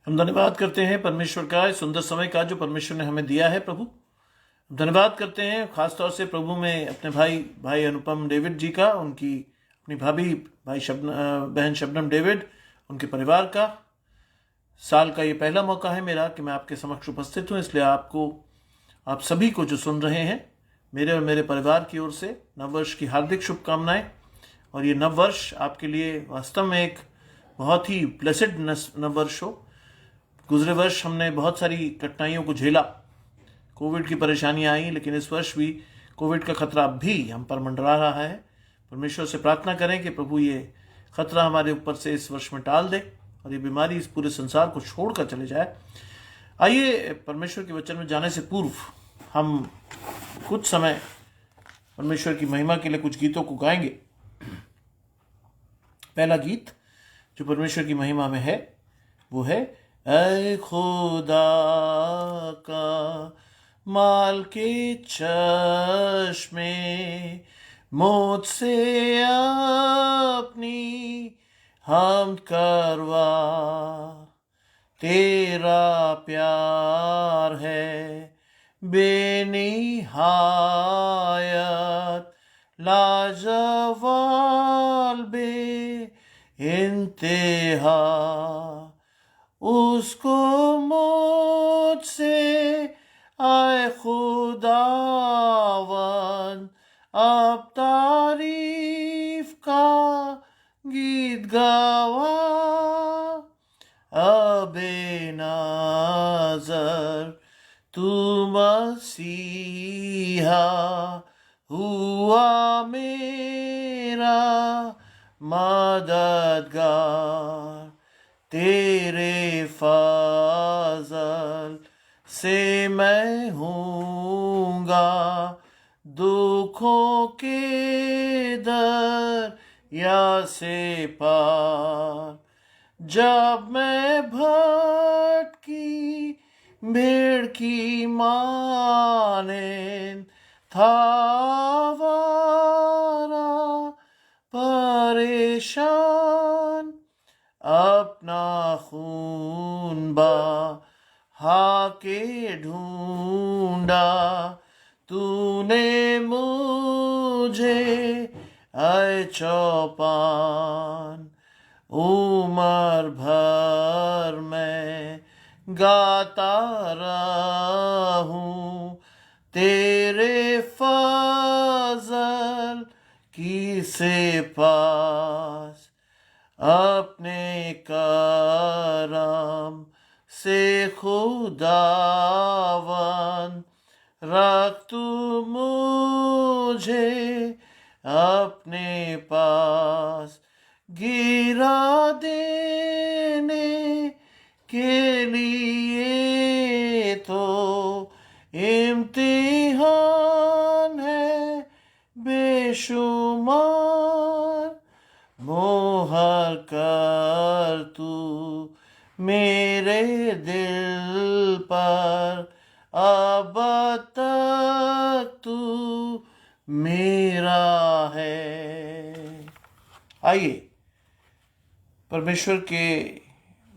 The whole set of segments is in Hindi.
हम धन्यवाद करते हैं परमेश्वर का इस सुंदर समय का जो परमेश्वर ने हमें दिया है। प्रभु धन्यवाद करते हैं खासतौर से प्रभु में अपने भाई अनुपम डेविड जी का, उनकी अपनी भाभी बहन शबनम डेविड, उनके परिवार का। साल का ये पहला मौका है मेरा कि मैं आपके समक्ष उपस्थित हूँ, इसलिए आप सभी को जो सुन रहे हैं, मेरे और मेरे परिवार की ओर से नववर्ष की हार्दिक शुभकामनाएं। और ये नववर्ष आपके लिए वास्तव में एक बहुत ही ब्लेसेड नववर्ष हो। गुजरे वर्ष हमने बहुत सारी कठिनाइयों को झेला, कोविड की परेशानियां आई, लेकिन इस वर्ष भी कोविड का खतरा अब भी हम पर मंडरा रहा है। परमेश्वर से प्रार्थना करें कि प्रभु ये खतरा हमारे ऊपर से इस वर्ष में टाल दे और ये बीमारी इस पूरे संसार को छोड़कर चले जाए। आइए परमेश्वर के वचन में जाने से पूर्व हम कुछ समय परमेश्वर की महिमा के लिए कुछ गीतों को गाएंगे। पहला गीत जो परमेश्वर की महिमा में है वो है, ऐ खुदा का माल के चश्मे मुझसे अपनी हमद करवा, तेरा प्यार है बेनिहायत लाजवाल बे इंतहा, उसको मुझसे आए खुदावन अब तारीफ का गीत गावा, अबे नाज़र तू मसीहा हुआ मेरा मददगार, तेरे फजल से मैं हूँगा दुखों के दरिया से पार, जब मैं भटकी भेड़ की मानें था आवारा परेशान, अपना खून बहा के ढूंढा तूने मुझे, ऐ चौपान उम्र भर मैं गाता रहूं तेरे फजल की से पास, अपने करम से खुदावन रख तू मुझे अपने पास, गिरा देने के लिए तो इम्तिहान है बेशुमार, मोहर कर तू मेरे दिल पर, अब तक तू मेरा है। आइए परमेश्वर के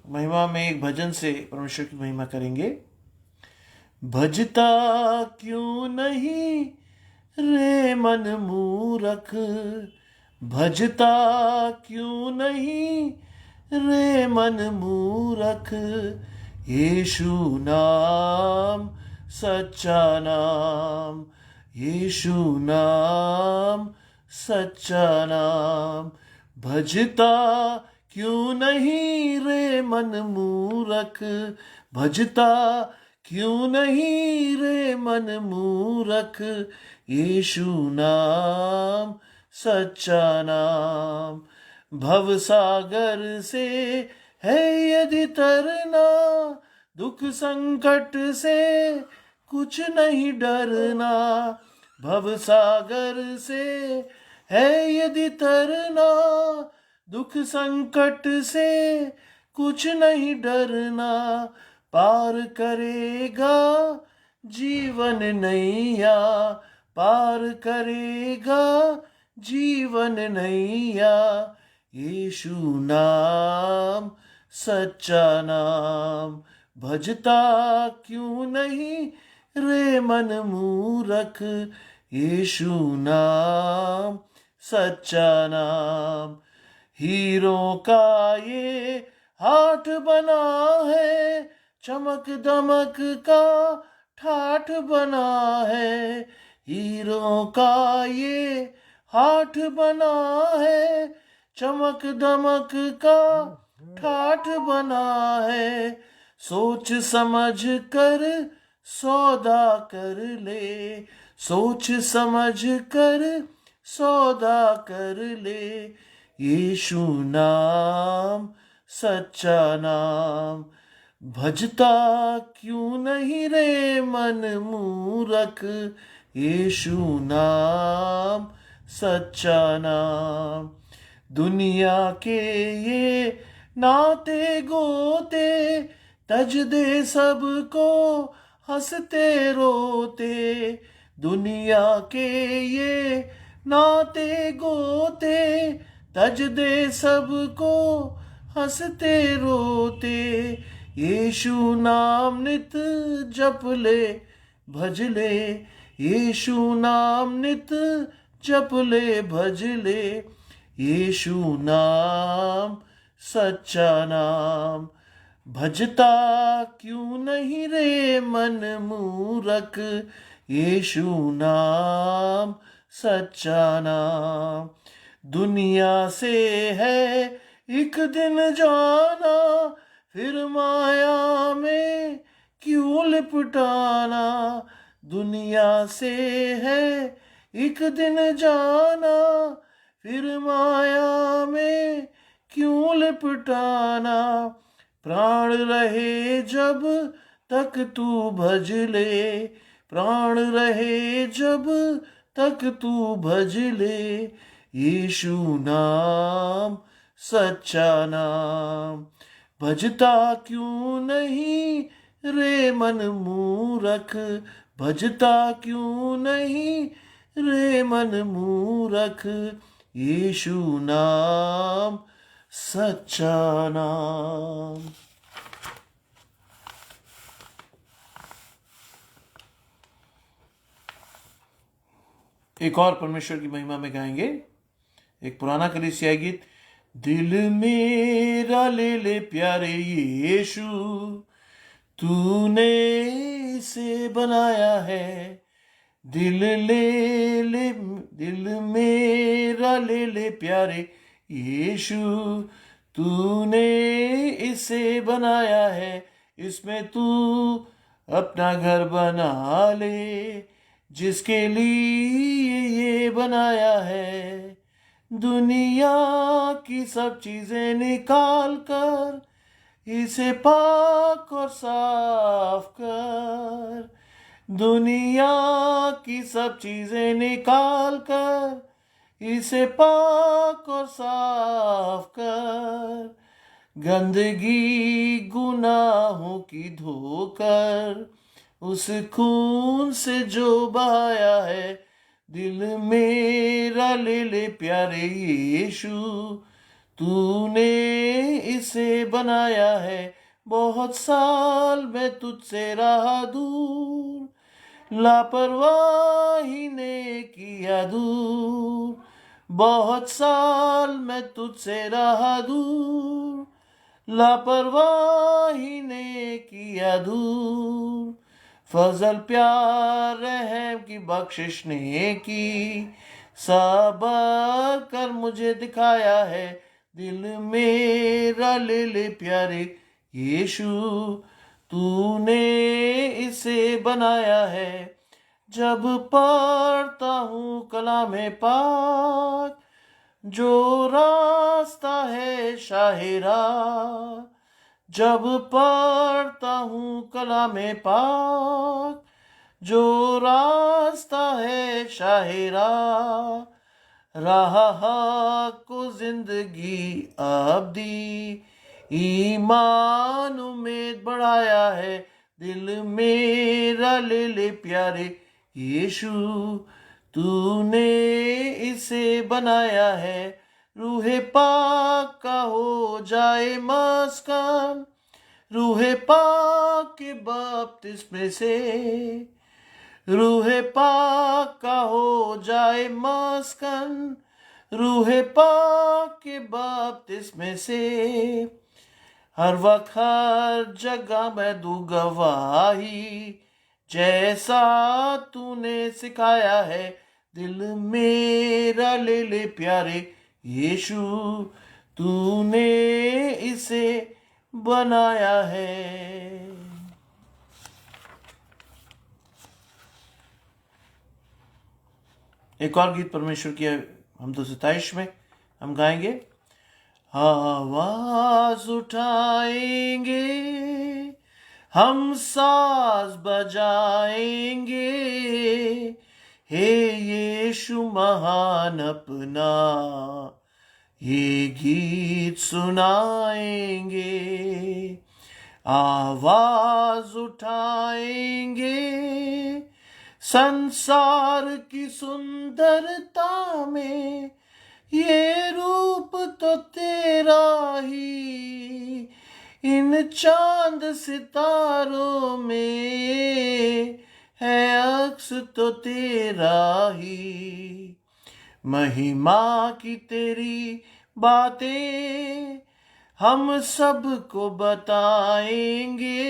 महिमा में एक भजन से परमेश्वर की महिमा करेंगे। भजता क्यों नहीं रे मन मूरख, भजता क्यों नहीं रे मन मूरख, यीशु नाम सच्चा नाम, यीशु नाम सच्चा नाम, भजता क्यों नहीं रे मन मूरख, भजता क्यों नहीं रे मन मूरख, यीशु नाम सच्चा नाम, भवसागर से है यदि तरना, दुख संकट से कुछ नहीं डरना, भवसागर से है यदि तरना, दुख संकट से कुछ नहीं डरना, पार करेगा जीवन नैया, पार करेगा जीवन नैया, यीशु नाम सच्चा नाम भजता क्यों नहीं रे मन मूरख, यीशु नाम सच्चा नाम। हीरों का ये हाथ बना है, चमक दमक का ठाठ बना है। हीरों का ये हाथ बना है, चमक दमक का ठाठ बना है। सोच समझ कर सौदा कर ले, सोच समझ कर सौदा कर ले, यीशु नाम सच्चा नाम भजता क्यों नहीं रे मन मूरख, यीशु नाम सच्चा नाम। दुनिया के ये नाते गोते तज दे सबको हंसते रोते, दुनिया के ये नाते गोते तज दे सबको हंसते रोते, यीशु नाम नित जप ले भज ले, यीशु नाम नित जप ले भज ले, यीशु नाम सच्चा नाम भजता क्यों नहीं रे मन मूरख, यीशु नाम सच्चा नाम। दुनिया से है एक दिन जाना, फिर माया में क्यों लिपटाना, दुनिया से है एक दिन जाना, फिर माया में क्यों लिपटाना। प्राण रहे जब तक तू भज ले, प्राण रहे जब तक तू भज ले, यीशु नाम सच्चा नाम भजता क्यों नहीं रे मन मूरख, भजता क्यों नहीं रे मन मूरख, यीशु नाम सच्चा नाम। एक और परमेश्वर की महिमा में गाएंगे एक पुराना कलीसिया गीत। दिल मेरा ले ले प्यारे यीशु, तूने इसे बनाया है, दिल ले ले दिल मेरा ले ले प्यारे यीशु, तूने इसे बनाया है, इसमें तू अपना घर बना ले, जिसके लिए ये बनाया है। दुनिया की सब चीजें निकाल कर इसे पाक और साफ कर, दुनिया की सब चीजें निकाल कर इसे पाक और साफ कर, गंदगी गुनाहों की धोकर उस खून से जो बहाया है, दिल मेरा ले ले प्यारे यीशु, तूने इसे बनाया है। बहुत साल मैं तुझसे रहा दूर, लापरवाही ने किया दूर, बहुत साल मैं तुझसे रहा दूर, लापरवाही ने किया दूर, फजल प्यार रहम की बख्शिश ने की, सबर कर मुझे दिखाया है, दिल मेरा ले ले प्यारे यीशु, तूने इसे बनाया है। जब पढ़ता हूँ कलामे पाक, जो रास्ता है शाहिरा, जब पढ़ता हूँ कलामे पाक, जो रास्ता है शाहिरा, राह को जिंदगी अब्दी, ईमान उम्मीद बढ़ाया है, दिल मेरा ले ले प्यारे यीशु, तूने इसे बनाया है। रूहे पाक का हो जाए मस्कन, रूहे पाक के बपतिस्मे से, रूहे पाक का हो जाए मस्कन, रूहे पाक के बपतिस्मे से। हर वक्त हर जगह मैं दूं गवाही, जैसा तूने सिखाया है। दिल मेरा ले ले प्यारे यीशु, तूने इसे बनाया है। एक और गीत परमेश्वर की हम तो 27 में हम गाएंगे। आवाज उठाएंगे, हम साज बजाएंगे, हे यीशु महान अपना ये गीत सुनाएंगे। आवाज उठाएंगे, संसार की सुंदरता में ये रूप तो तेरा ही, इन चांद सितारों में है अक्स तो तेरा ही। महिमा की तेरी बातें हम सबको बताएंगे,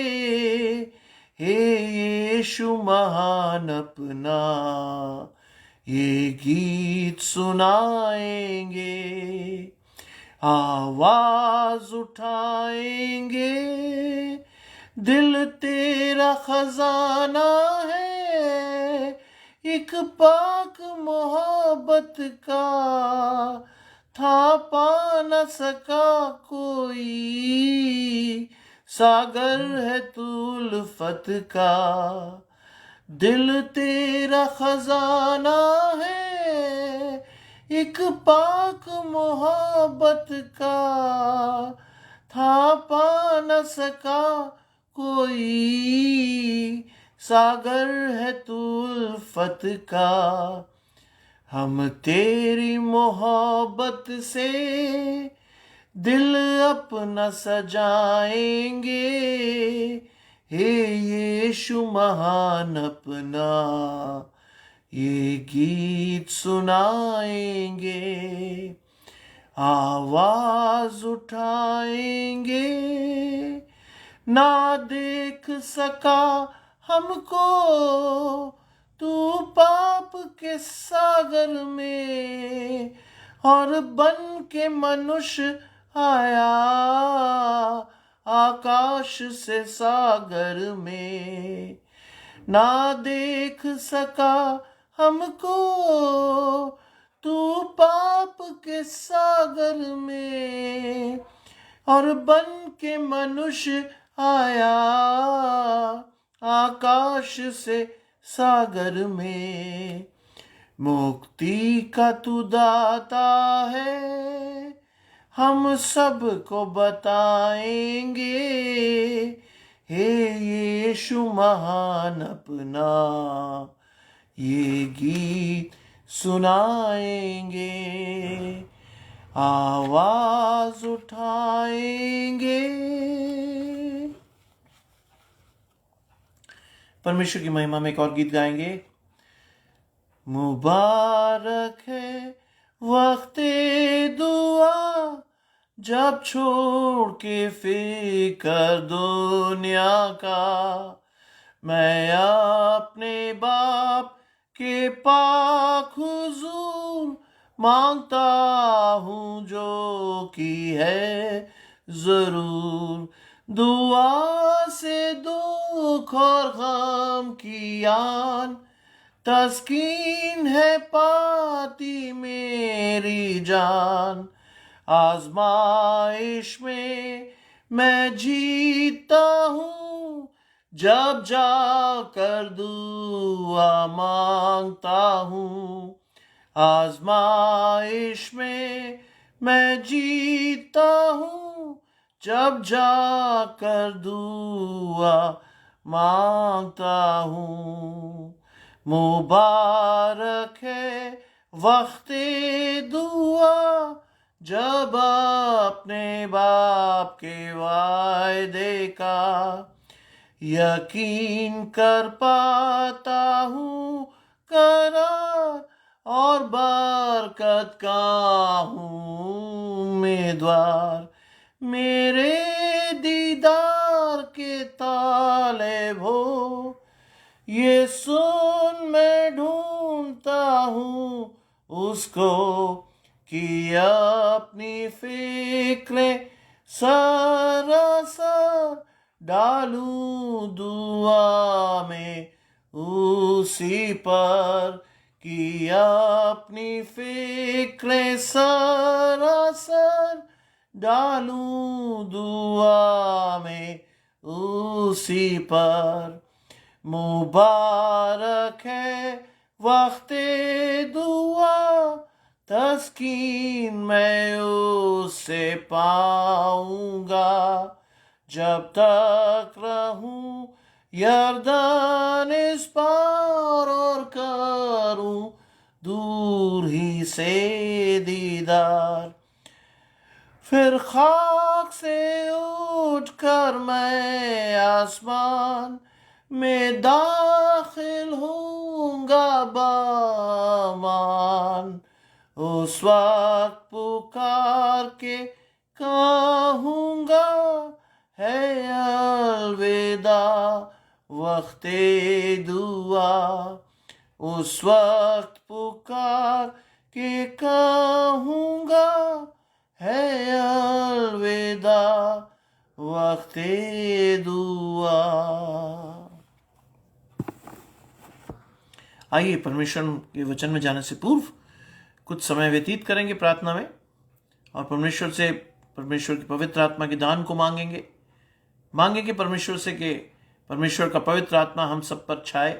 हे यीशु महान अपना ये गीत सुनाएंगे। आवाज उठाएंगे, दिल तेरा खजाना है, एक पाक मोहब्बत का था पा न सका कोई, सागर है तू उल्फत का। दिल तेरा खजाना है, एक पाक मोहब्बत का था पा न सका कोई, सागर है तू उल्फत का। हम तेरी मोहब्बत से दिल अपना सजाएंगे, हे यीशु महान अपना ये गीत सुनाएंगे। आवाज उठाएंगे, ना देख सका हमको तू पाप के सागर में, और बन के मनुष्य आया आकाश से सागर में। ना देख सका हमको तू पाप के सागर में, और बन के मनुष्य आया आकाश से सागर में। मुक्ति का तू दाता है, हम सबको बताएंगे, हे यीशु महान अपना ये गीत सुनाएंगे। आवाज उठाएंगे। परमेश्वर की महिमा में एक और गीत गाएंगे। मुबारक है वक्ते दुआ, जब छोड़ के फिकर दुनिया का, मैं अपने बाप के पाक हुजूर मांगता हूँ जो की है जरूर। दुआ से दुख और गम की आन तस्कीन है पाती मेरी जान। आजमाइश में मैं जीता हूँ, जब जाकर दुआ मांगता हूँ। आजमाइश में मैं जीता हूँ, जब जाकर दुआ मांगता हूँ। मुबारक है वक्ते दुआ, जब अपने बाप के वायदे का यकीन कर पाता हूँ करार, और बरकत का हूँ उम्मीदवार। मेरे दीदार के ताले भो ये सुन मैं ढूंढता हूँ उसको, कि अपनी फिक्रें सरासर डालूं दुआ में उसी पर, कि अपनी फिक्रें सरासर डालूं दुआ में उसी पर। मुबारक है वक्ते दुआ, तस्कीन मैं उससे पाऊंगा। जब तक रहूं यरदन इस पार, और करूं दूर ही से दीदार। फिर खाक से उठकर मैं आसमान में दाखिल होऊंगा बामान। उस वक्त पुकार के कहूँगा है अलविदा वक्ते दुआ। उस वक्त पुकार के कहूँगा है अलविदा वक्ते दुआ। आइए परमेश्वर के वचन में जाने से पूर्व कुछ समय व्यतीत करेंगे प्रार्थना में, और परमेश्वर से परमेश्वर की पवित्र आत्मा के दान को मांगेंगे परमेश्वर से कि परमेश्वर का पवित्र आत्मा हम सब पर छाए,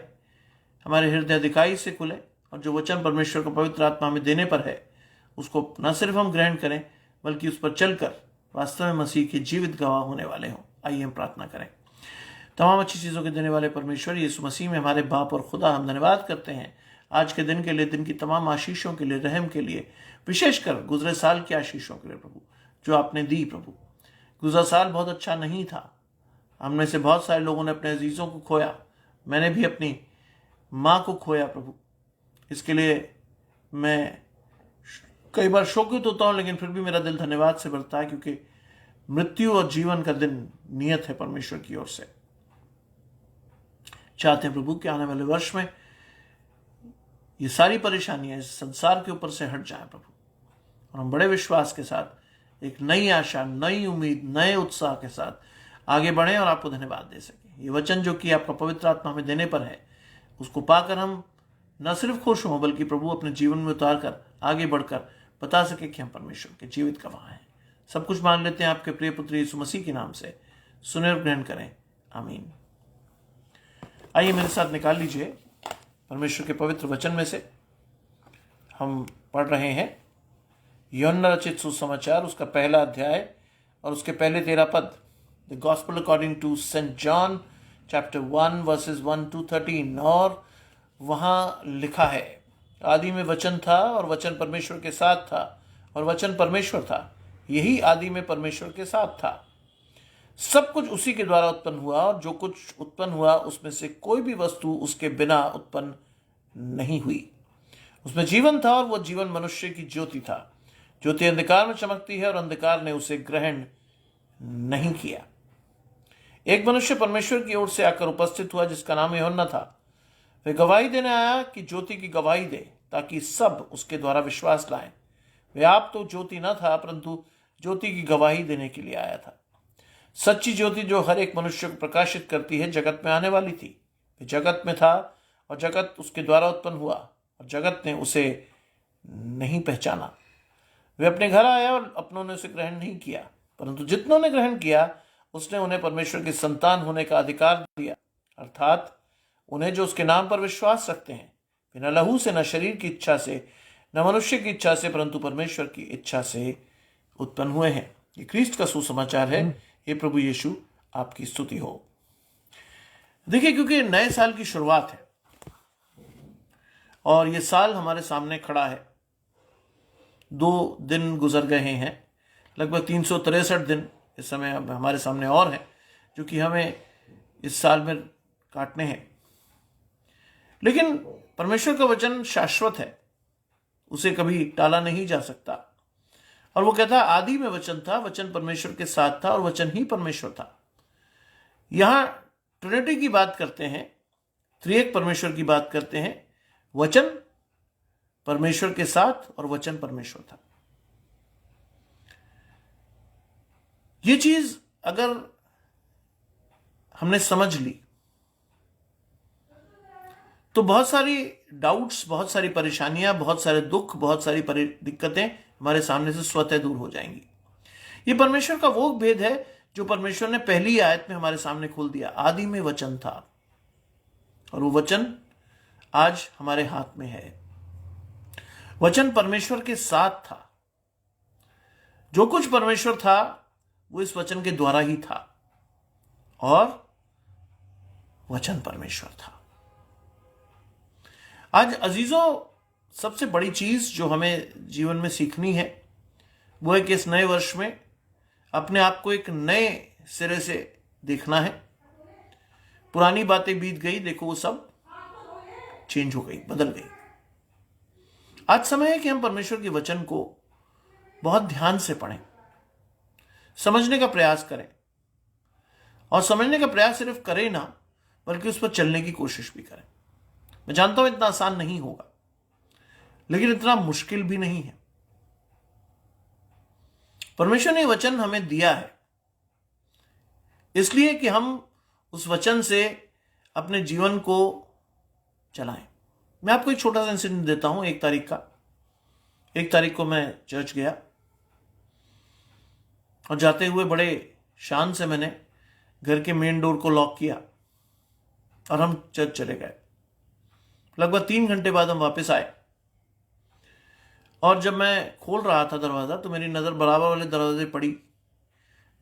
हमारे हृदय दिखाई से खुले, और जो वचन परमेश्वर का पवित्र आत्मा हमें देने पर है उसको न सिर्फ हम ग्रहण करें बल्कि उस पर चलकर वास्तव में मसीह के जीवित गवाह होने वाले हों। आइए हम प्रार्थना करें। तमाम अच्छी चीज़ों के देने वाले परमेश्वर यीशु मसीह में हमारे बाप और खुदा, हम धन्यवाद करते हैं आज के दिन के लिए, दिन की तमाम आशीषों के लिए, रहम के लिए, विशेषकर गुजरे साल की आशीषों के लिए प्रभु जो आपने दी। प्रभु गुजरा साल बहुत अच्छा नहीं था, हमने से बहुत सारे लोगों ने अपने अजीज़ों को खोया, मैंने भी अपनी माँ को खोया प्रभु। इसके लिए मैं कई बार शोकित होता हूँ, लेकिन फिर भी मेरा दिल धन्यवाद से भरता है, क्योंकि मृत्यु और जीवन का दिन नियत है परमेश्वर की ओर से। चाहते हैं प्रभु कि आने वाले वर्ष में ये सारी परेशानियां इस संसार के ऊपर से हट जाएं प्रभु, और हम बड़े विश्वास के साथ एक नई आशा, नई उम्मीद, नए उत्साह के साथ आगे बढ़ें और आपको धन्यवाद दे सकें। ये वचन जो कि आपका पवित्र आत्मा हमें देने पर है, उसको पाकर हम न सिर्फ खुश हों बल्कि प्रभु अपने जीवन में उतार कर आगे बढ़कर बता सके कि हम परमेश्वर के जीवित गवाह हैं। सब कुछ मान लेते हैं आपके प्रिय पुत्र यीशु मसीह के नाम से, सुने और ग्रहण करें, आमीन। आइए मेरे साथ निकाल लीजिए परमेश्वर के पवित्र वचन में से। हम पढ़ रहे हैं यूहन्ना रचित सुसमाचार, उसका पहला अध्याय और उसके पहले 13 पद। The gospel according to saint John chapter 1 verses 1 to 13। और वहाँ लिखा है, आदि में वचन था और वचन परमेश्वर के साथ था और वचन परमेश्वर था, यही आदि में परमेश्वर के साथ था। सब कुछ उसी के द्वारा उत्पन्न हुआ, और जो कुछ उत्पन्न हुआ उसमें से कोई भी वस्तु उसके बिना उत्पन्न नहीं हुई। उसमें जीवन था और वह जीवन मनुष्य की ज्योति था। ज्योति अंधकार में चमकती है और अंधकार ने उसे ग्रहण नहीं किया। एक मनुष्य परमेश्वर की ओर से आकर उपस्थित हुआ जिसका नाम यूहन्ना था। वह गवाही देने आया कि ज्योति की गवाही दे, ताकि सब उसके द्वारा विश्वास लाएं। वह आप तो ज्योति न था, परंतु ज्योति की गवाही देने के लिए आया था। सच्ची ज्योति जो हर एक मनुष्य को प्रकाशित करती है जगत में आने वाली थी। वह जगत में था और जगत उसके द्वारा उत्पन्न हुआ, और जगत ने उसे नहीं पहचाना। वह अपने घर आया और अपनों ने उसे ग्रहण नहीं किया, परंतु जितनों ने ग्रहण किया उसने उन्हें परमेश्वर के संतान होने का अधिकार दिया, अर्थात उन्हें जो उसके नाम पर विश्वास रखते हैं। वे न लहू से, न शरीर की इच्छा से, न मनुष्य की इच्छा से, परंतु परमेश्वर की इच्छा से उत्पन्न हुए हैं। ये क्रिस्ट का सुसमाचार है। हे प्रभु यीशु, आपकी स्तुति हो। देखिए, क्योंकि नए साल की शुरुआत है और ये साल हमारे सामने खड़ा है, दिन गुजर गए हैं, लगभग 363 दिन इस समय अब हमारे सामने और है जो कि हमें इस साल में काटने हैं। लेकिन परमेश्वर का वचन शाश्वत है, उसे कभी टाला नहीं जा सकता। और वो कहता है आदि में वचन था, वचन परमेश्वर के साथ था और वचन ही परमेश्वर था। यहां ट्रिनिटी की बात करते हैं, त्रिएक परमेश्वर की बात करते हैं। वचन परमेश्वर के साथ और वचन परमेश्वर था। ये चीज अगर हमने समझ ली तो बहुत सारी डाउट्स, बहुत सारी परेशानियां, बहुत सारे दुख, बहुत सारी दिक्कतें हमारे सामने से स्वतः दूर हो जाएंगी। ये परमेश्वर का वो भेद है जो परमेश्वर ने पहली आयत में हमारे सामने खोल दिया। आदि में वचन था और वो वचन आज हमारे हाथ में है। वचन परमेश्वर के साथ था। जो कुछ परमेश्वर था वो इस वचन के द्वारा ही था और वचन परमेश्वर था। आज अजीजों, सबसे बड़ी चीज जो हमें जीवन में सीखनी है वो है कि इस नए वर्ष में अपने आप को एक नए सिरे से देखना है। पुरानी बातें बीत गई, देखो वो सब चेंज हो गई, बदल गई। आज समय है कि हम परमेश्वर के वचन को बहुत ध्यान से पढ़ें, समझने का प्रयास करें। और समझने का प्रयास सिर्फ करें ना, बल्कि उस पर चलने की कोशिश भी करें। मैं जानता हूं इतना आसान नहीं होगा, लेकिन इतना मुश्किल भी नहीं है। परमेश्वर ने वचन हमें दिया है इसलिए कि हम उस वचन से अपने जीवन को चलाएं। मैं आपको एक छोटा सा इंसिडेंट देता हूं। एक तारीख को मैं चर्च गया और जाते हुए बड़े शान से मैंने घर के मेन डोर को लॉक किया और हम चर्च चले गए। लगभग 3 घंटे बाद हम वापस आए और जब मैं खोल रहा था दरवाजा तो मेरी नजर बराबर वाले दरवाजे पड़ी,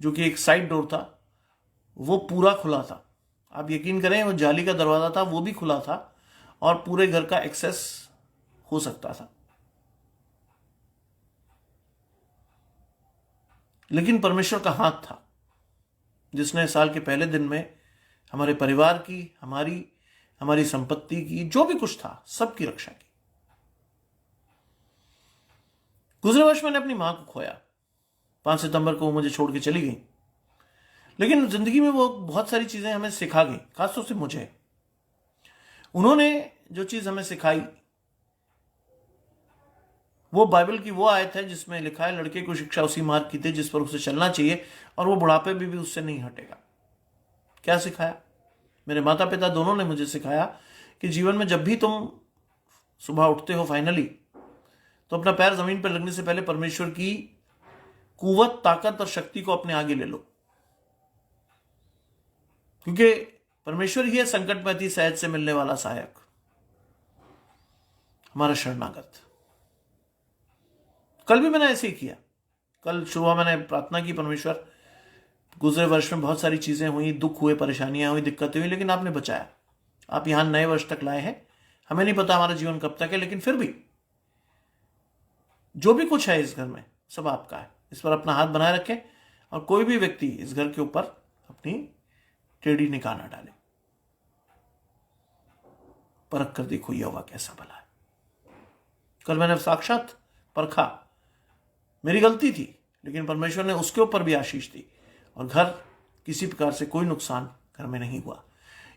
जो कि एक साइड डोर था, वो पूरा खुला था। आप यकीन करें, वो जाली का दरवाजा था, वो भी खुला था और पूरे घर का एक्सेस हो सकता था। लेकिन परमेश्वर का हाथ था जिसने साल के पहले दिन में हमारे परिवार की, हमारी संपत्ति की, जो भी कुछ था, सबकी रक्षा की। गुजरे वर्ष मैंने अपनी मां को खोया। 5 सितंबर को वो मुझे छोड़ के चली गई। लेकिन जिंदगी में वो बहुत सारी चीजें हमें सिखा गई, खासतौर से मुझे। उन्होंने जो चीज हमें सिखाई वो बाइबल की वो आयत है जिसमें लिखा है, लड़के को शिक्षा उसी मार्ग की दे जिस पर उसे चलना चाहिए और वो बुढ़ापे में भी उससे नहीं हटेगा। क्या सिखाया? मेरे माता पिता दोनों ने मुझे सिखाया कि जीवन में जब भी तुम सुबह उठते हो फाइनली, तो अपना पैर जमीन पर लगने से पहले परमेश्वर की कुवत, ताकत और शक्ति को अपने आगे ले लो, क्योंकि परमेश्वर ही है संकट में अति सहज से मिलने वाला सहायक, हमारा शरणागत। कल भी मैंने ऐसे ही किया। कल सुबह मैंने प्रार्थना की, परमेश्वर, गुजरे वर्ष में बहुत सारी चीजें हुई, दुख हुए, परेशानियां हुई, दिक्कतें हुई, लेकिन आपने बचाया। आप यहां नए वर्ष तक लाए हैं। हमें नहीं पता हमारा जीवन कब तक है, लेकिन फिर भी जो भी कुछ है इस घर में सब आपका है। इस पर अपना हाथ बनाए रखें और कोई भी व्यक्ति इस घर के ऊपर अपनी टेढ़ी निगाह ना डाले। परख कर देखो यहोवा कैसा भला है। कल मैंने साक्षात परखा, मेरी गलती थी, लेकिन परमेश्वर ने उसके ऊपर भी आशीष दी और घर किसी प्रकार से कोई नुकसान घर में नहीं हुआ।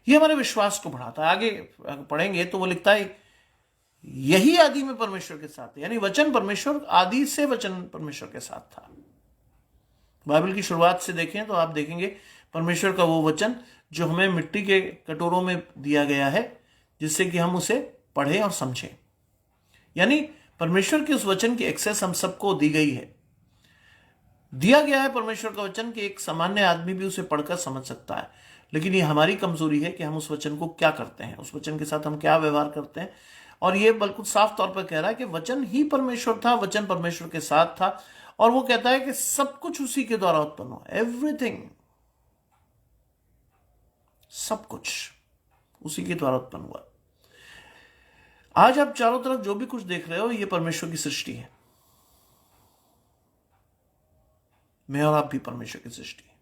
यह हमारे विश्वास को बढ़ाता है। आगे पढ़ेंगे तो वो लिखता है, यही आदि में परमेश्वर के साथ है, यानी वचन परमेश्वर, आदि से वचन परमेश्वर के साथ था। बाइबल की शुरुआत से देखें तो आप देखेंगे परमेश्वर का वो वचन जो हमें मिट्टी के कटोरों में दिया गया है, जिससे कि हम उसे पढ़ें और समझें। यानी परमेश्वर के उस वचन की एक्सेस हम सबको दी गई है। दिया गया है परमेश्वर का वचन कि एक सामान्य आदमी भी उसे पढ़कर समझ सकता है। लेकिन ये हमारी कमजोरी है कि हम उस वचन को क्या करते हैं, उस वचन के साथ हम क्या व्यवहार करते हैं। और ये बिल्कुल साफ तौर पर कह रहा है कि वचन ही परमेश्वर था, वचन परमेश्वर के साथ था। और वो कहता है कि सब कुछ उसी के द्वारा उत्पन्न हुआ, एवरीथिंग, सब कुछ उसी के द्वारा उत्पन्न हुआ। आज आप चारों तरफ जो भी कुछ देख रहे हो, ये परमेश्वर की सृष्टि है। मैं और आप भी परमेश्वर की सृष्टि है।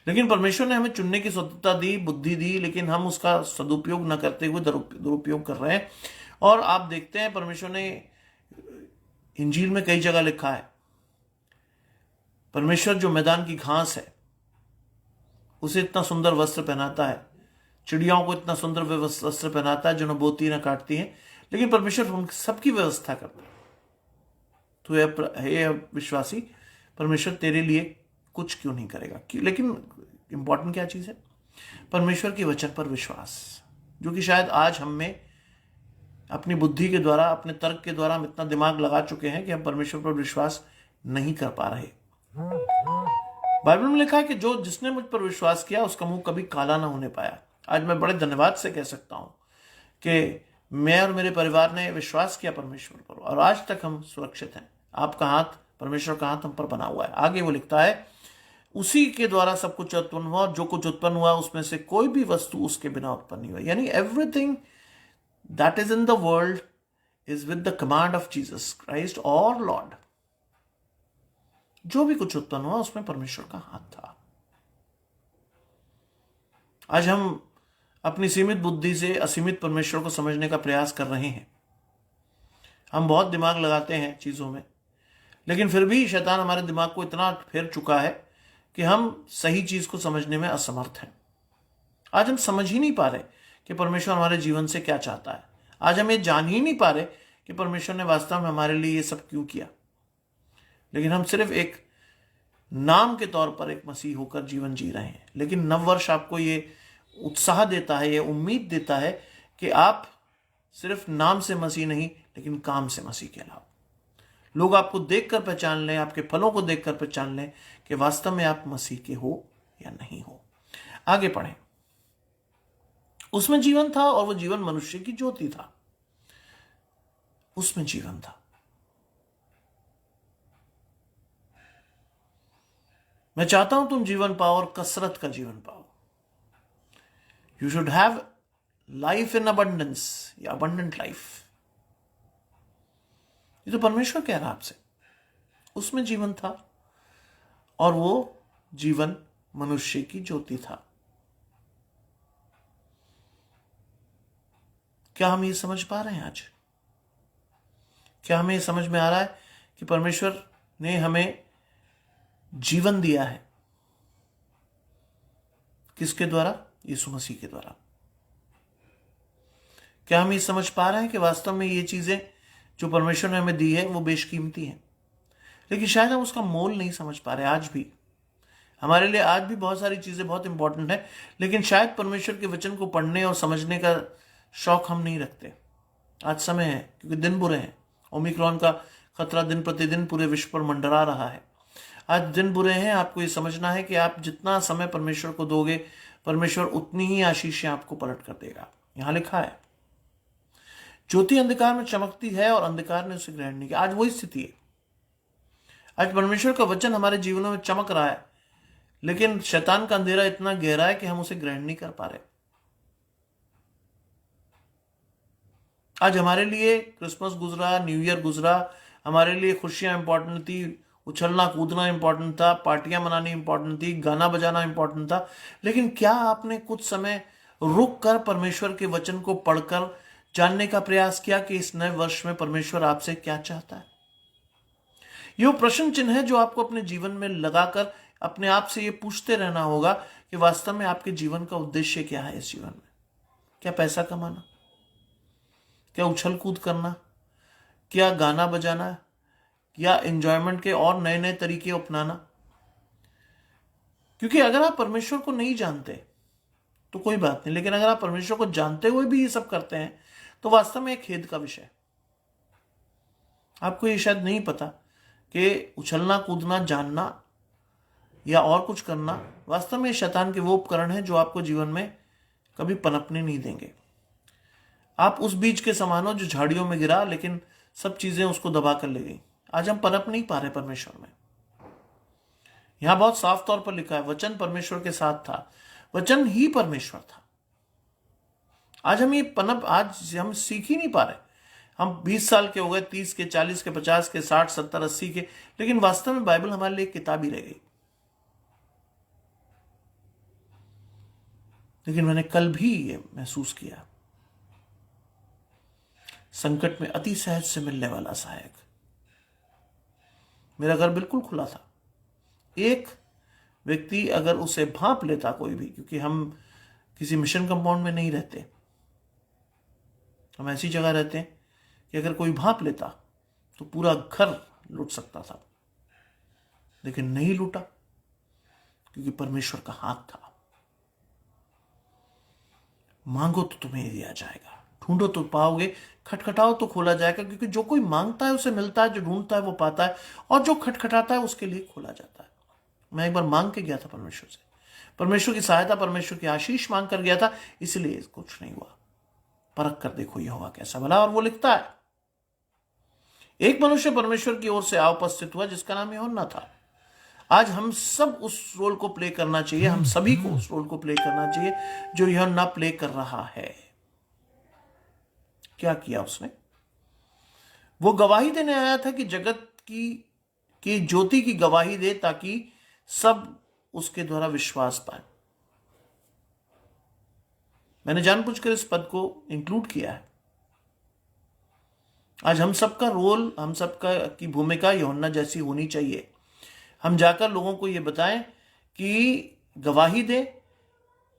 लेकिन परमेश्वर ने हमें चुनने की स्वतंत्रता दी, बुद्धि दी, लेकिन हम उसका सदुपयोग न करते हुए दुरुपयोग कर रहे हैं। और आप देखते हैं परमेश्वर ने इंजील में कई जगह लिखा है, परमेश्वर जो मैदान की घास है उसे इतना सुंदर वस्त्र पहनाता है, चिड़ियाओं को इतना सुंदर वस्त्र पहनाता है जो न बोती न काटती है, लेकिन परमेश्वर उन सबकी व्यवस्था करता है। तो ये विश्वासी, परमेश्वर तेरे लिए कुछ क्यों नहीं करेगा? लेकिन इंपॉर्टेंट क्या चीज है? परमेश्वर के वचन पर विश्वास, जो कि शायद आज हम में अपनी बुद्धि के द्वारा, अपने तर्क के द्वारा हम इतना दिमाग लगा चुके हैं कि हम परमेश्वर पर विश्वास नहीं कर पा रहे। बाइबल में लिखा है कि जो जिसने मुझ पर विश्वास किया उसका मुंह कभी काला ना होने पाया। आज मैं बड़े धन्यवाद से कह सकता हूं कि मैं और मेरे परिवार ने विश्वास किया परमेश्वर पर और आज तक हम सुरक्षित हैं। आपका हाथ, परमेश्वर का हाथ हम पर बना हुआ है। आगे वो लिखता है, उसी के द्वारा सब कुछ उत्पन्न हुआ और जो कुछ उत्पन्न हुआ उसमें से कोई भी वस्तु उसके बिना उत्पन्न नहीं हुआ। यानी everything that is in the world is with the command of Jesus Christ और लॉर्ड। जो भी कुछ उत्पन्न हुआ उसमें परमेश्वर का हाथ था। आज हम अपनी सीमित बुद्धि से असीमित परमेश्वर को समझने का प्रयास कर रहे हैं। हम बहुत दिमाग लगाते हैं चीजों में, लेकिन फिर भी शैतान हमारे दिमाग को इतना फेर चुका है कि हम सही चीज को समझने में असमर्थ हैं। आज हम समझ ही नहीं पा रहे कि परमेश्वर हमारे जीवन से क्या चाहता है। आज हम ये जान ही नहीं पा रहे कि परमेश्वर ने वास्तव में हमारे लिए ये सब क्यों किया। लेकिन हम सिर्फ एक नाम के तौर पर एक मसीह होकर जीवन जी रहे हैं। लेकिन नववर्ष आपको ये उत्साह देता है, ये उम्मीद देता है कि आप सिर्फ नाम से मसीह नहीं, लेकिन काम से मसीह कहलाओ। लोग आपको देखकर पहचान लें, आपके फलों को देखकर पहचान लें कि वास्तव में आप मसीह के हो या नहीं हो। आगे पढ़ें। उसमें जीवन था और वो जीवन मनुष्य की ज्योति था। उसमें जीवन था। मैं चाहता हूं तुम जीवन पाओ और कसरत का जीवन पाओ। You should have life in abundance या अबंडेंट लाइफ। ये तो परमेश्वर कह रहा आपसे। उसमें जीवन था और वो जीवन मनुष्य की ज्योति था। क्या हम ये समझ पा रहे हैं आज? क्या हमें समझ में आ रहा है कि परमेश्वर ने हमें जीवन दिया है? किसके द्वारा? यीशु मसीह के द्वारा। क्या हम ये समझ पा रहे हैं कि वास्तव में ये चीजें जो परमेश्वर ने हमें दी है वो बेशकीमती है? लेकिन शायद हम उसका मोल नहीं समझ पा रहे। आज भी हमारे लिए आज भी बहुत सारी चीजें बहुत इंपॉर्टेंट है, लेकिन शायद परमेश्वर के वचन को पढ़ने और समझने का शौक हम नहीं रखते। आज समय है, क्योंकि दिन बुरे हैं। ओमिक्रॉन का खतरा दिन प्रतिदिन पूरे विश्व पर मंडरा रहा है। आज दिन बुरे हैं। आपको ये समझना है कि आप जितना समय परमेश्वर को दोगे, परमेश्वर उतनी ही आशीषें आपको पलट कर देगा। यहां लिखा है, ज्योति अंधकार में चमकती है और अंधकार ने उसे ग्रहण नहीं किया। आज वही स्थिति है। आज परमेश्वर का वचन हमारे जीवनों में चमक रहा है, लेकिन शैतान का अंधेरा इतना गहरा है कि हम उसे ग्रहण नहीं कर पा रहे। आज हमारे लिए क्रिसमस गुजरा, न्यू ईयर गुजरा, हमारे लिए खुशियां इंपॉर्टेंट थी, उछलना कूदना इंपॉर्टेंट था, पार्टियां मनानी इंपॉर्टेंट थी, गाना बजाना इंपॉर्टेंट था। लेकिन क्या आपने कुछ समय रुक कर परमेश्वर के वचन को पढ़कर जानने का प्रयास किया कि इस नए वर्ष में परमेश्वर आपसे क्या चाहता है? ये प्रश्न चिन्ह है जो आपको अपने जीवन में लगाकर अपने आप से ये पूछते रहना होगा कि वास्तव में आपके जीवन का उद्देश्य क्या है इस जीवन में? क्या पैसा कमाना? क्या उछल कूद करना? क्या गाना बजाना? या एंजॉयमेंट के और नए नए तरीके अपनाना? क्योंकि अगर आप परमेश्वर को नहीं जानते तो कोई बात नहीं, लेकिन अगर आप परमेश्वर को जानते हुए भी ये सब करते हैं तो वास्तव में एक खेद का विषय है। आपको ये शायद नहीं पता कि उछलना कूदना जानना या और कुछ करना वास्तव में शैतान के वो उपकरण है जो आपको जीवन में कभी पनपने नहीं देंगे। आप उस बीज के समान हो जो झाड़ियों में गिरा, लेकिन सब चीजें उसको दबा कर ले गई। आज हम पनप नहीं पा रहे परमेश्वर में। यहां बहुत साफ तौर पर लिखा है, वचन परमेश्वर के साथ था, वचन ही परमेश्वर था। आज हम ये पनप आज हम सीख ही नहीं पा रहे। हम 20 साल के हो गए, 30 के, 40 के, 50 के, 60, 70, 80 के, लेकिन वास्तव में बाइबल हमारे लिए एक किताब ही रह गई। लेकिन मैंने कल भी ये महसूस किया, संकट में अति सहज से मिलने वाला सहायक। मेरा घर बिल्कुल खुला था, एक व्यक्ति अगर उसे भांप लेता कोई भी, क्योंकि हम किसी मिशन कंपाउंड में नहीं रहते, हम ऐसी जगह रहते हैं कि अगर कोई भांप लेता तो पूरा घर लूट सकता था, लेकिन नहीं लूटा, क्योंकि परमेश्वर का हाथ था। मांगो तो तुम्हें दिया जाएगा, ढूंढो तो पाओगे, खटखटाओ तो खोला जाएगा, क्योंकि जो कोई मांगता है उसे मिलता है, जो ढूंढता है वो पाता है, और जो खटखटाता है उसके लिए खोला जाता है। मैं एक बार मांग के गया था परमेश्वर से, परमेश्वर की सहायता, परमेश्वर की आशीष मांग कर गया था, इसलिए कुछ नहीं हुआ। परख कर देखो यहोवा कैसा भला। और वो लिखता है, एक मनुष्य परमेश्वर की ओर से आ उपस्थित हुआ जिसका नाम यूहन्ना था। आज हम सब उस रोल को प्ले करना चाहिए, हम सभी को उस रोल को प्ले करना चाहिए जो यूहन्ना प्ले कर रहा है। क्या किया उसने? वो गवाही देने आया था कि जगत की ज्योति की गवाही दे, ताकि सब उसके द्वारा विश्वास पाए। मैंने जानबूझकर इस पद को इंक्लूड किया है। आज हम सबका रोल, हम सबका की भूमिका यूहन्ना जैसी होनी चाहिए। हम जाकर लोगों को यह बताएं कि गवाही दे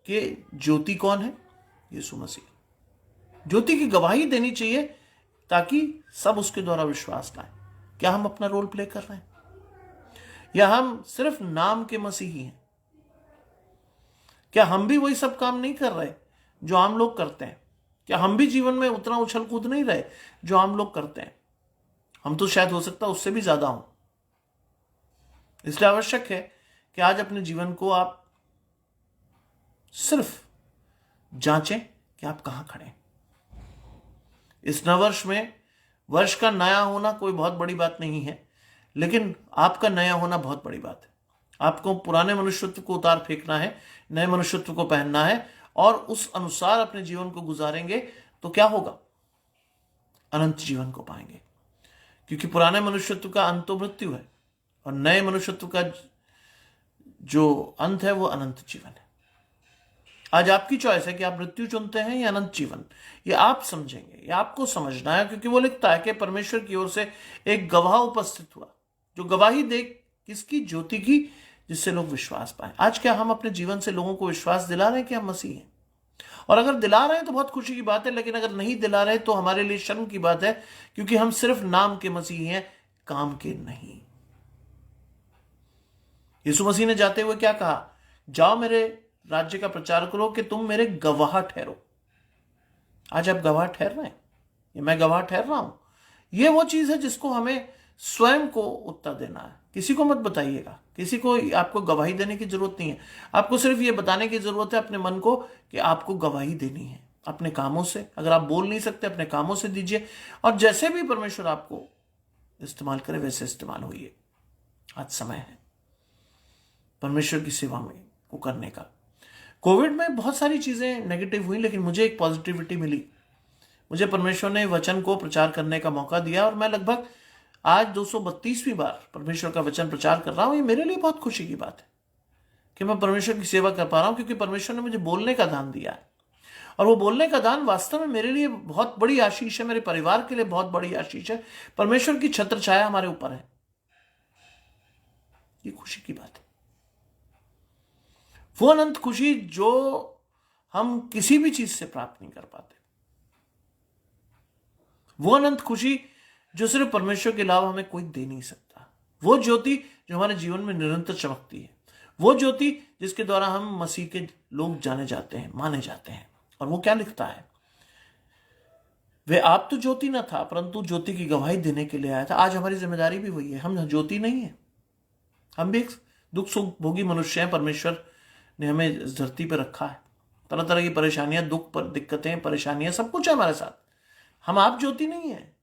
कि ज्योति कौन है, यीशु मसीह। ज्योति की गवाही देनी चाहिए ताकि सब उसके द्वारा विश्वास लाए। क्या हम अपना रोल प्ले कर रहे हैं, या हम सिर्फ नाम के मसीही हैं? क्या हम भी वही सब काम नहीं कर रहे जो आम लोग करते हैं? क्या हम भी जीवन में उतना उछल कूद नहीं रहे जो आम लोग करते हैं? हम तो शायद हो सकता है उससे भी ज्यादा हों। इसलिए आवश्यक है कि आज अपने जीवन को आप सिर्फ जांचें कि आप कहां खड़े हैं। इस नववर्ष में, वर्ष का नया होना कोई बहुत बड़ी बात नहीं है, लेकिन आपका नया होना बहुत बड़ी बात है। आपको पुराने मनुष्यत्व को उतार फेंकना है, नए मनुष्यत्व को पहनना है, और उस अनुसार अपने जीवन को गुजारेंगे तो क्या होगा? अनंत जीवन को पाएंगे, क्योंकि पुराने मनुष्यत्व का अंत तो मृत्यु है, और नए मनुष्यत्व का जो अंत है वो अनंत जीवन है। आज आपकी चॉइस है कि आप मृत्यु चुनते हैं या अनंत जीवन। ये आप समझेंगे, ये आपको समझना है, क्योंकि वो लिखता है कि परमेश्वर की ओर से एक गवाह उपस्थित हुआ जो गवाही दे, किसकी? ज्योति की, जिससे लोग विश्वास पाए। आज क्या हम अपने जीवन से लोगों को विश्वास दिला रहे हैं कि हम मसीह हैं? और अगर दिला रहे हैं तो बहुत खुशी की बात है, लेकिन अगर नहीं दिला रहे तो हमारे लिए शर्म की बात है, क्योंकि हम सिर्फ नाम के मसीह हैं, काम के नहीं। यीशु मसीह ने जाते हुए क्या कहा? जाओ मेरे राज्य का प्रचार करो कि तुम मेरे गवाह ठहरो। आज आप गवाह ठहर रहे हैं, ये मैं गवाह ठहर रहा हूं। ये वो चीज है जिसको हमें स्वयं को उत्तर देना है। किसी को मत बताइएगा, किसी को आपको गवाही देने की जरूरत नहीं है। आपको सिर्फ ये बताने की जरूरत है अपने मन को कि आपको गवाही देनी है अपने कामों से। अगर आप बोल नहीं सकते, अपने कामों से दीजिए, और जैसे भी परमेश्वर आपको इस्तेमाल करे वैसे इस्तेमाल होइए। आज समय है परमेश्वर की सेवा में को करने का। कोविड में बहुत सारी चीजें नेगेटिव हुई, लेकिन मुझे एक पॉजिटिविटी मिली। मुझे परमेश्वर ने वचन को प्रचार करने का मौका दिया, और मैं लगभग आज 232वीं बार परमेश्वर का वचन प्रचार कर रहा हूं। ये मेरे लिए बहुत खुशी की बात है कि मैं परमेश्वर की सेवा कर पा रहा हूं, क्योंकि परमेश्वर ने मुझे बोलने का दान दिया है, और वो बोलने का दान वास्तव में मेरे लिए बहुत बड़ी आशीष है, मेरे परिवार के लिए बहुत बड़ी आशीष है। परमेश्वर की छत्र छाया हमारे ऊपर है, ये खुशी की बात है। वो अनंत खुशी जो हम किसी भी चीज से प्राप्त नहीं कर पाते, वो अनंत खुशी जो सिर्फ परमेश्वर के अलावा हमें कोई दे नहीं सकता, वो ज्योति जो हमारे जीवन में निरंतर चमकती है, वो ज्योति जिसके द्वारा हम मसीह के लोग जाने जाते हैं, माने जाते हैं। और वो क्या लिखता है? वे आप तो ज्योति न था, परंतु ज्योति की गवाही देने के लिए आया था। आज हमारी जिम्मेदारी भी वही है। हम ज्योति नहीं है, हम भी एक दुख सुख भोगी मनुष्य हैं। परमेश्वर ने हमें इस धरती पर रखा है, तरह तरह की परेशानियां, दुख पर दिक्कतें, परेशानियां, सब कुछ है हमारे साथ। हम आप ज्योति नहीं है,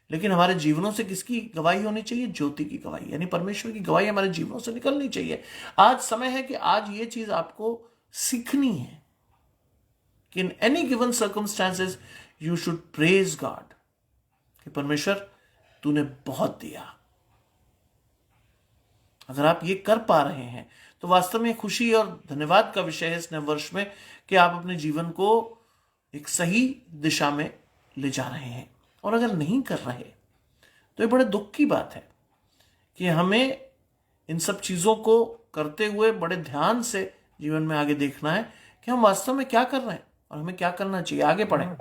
लेकिन हमारे जीवनों से किसकी गवाही होनी चाहिए? ज्योति की गवाही, यानी परमेश्वर की गवाही हमारे जीवनों से निकलनी चाहिए। आज समय है कि आज ये चीज आपको सीखनी है कि in any given circumstances you should praise God. कि परमेश्वर तूने बहुत दिया। अगर आप ये कर पा रहे हैं तो वास्तव में खुशी और धन्यवाद का विषय है इस नए वर्ष में कि आप अपने जीवन को एक सही दिशा में ले जा रहे हैं। और अगर नहीं कर रहे तो ये बड़े दुख की बात है कि हमें इन सब चीज़ों को करते हुए बड़े ध्यान से जीवन में आगे देखना है कि हम वास्तव में क्या कर रहे हैं और हमें क्या करना चाहिए। आगे पढ़ें।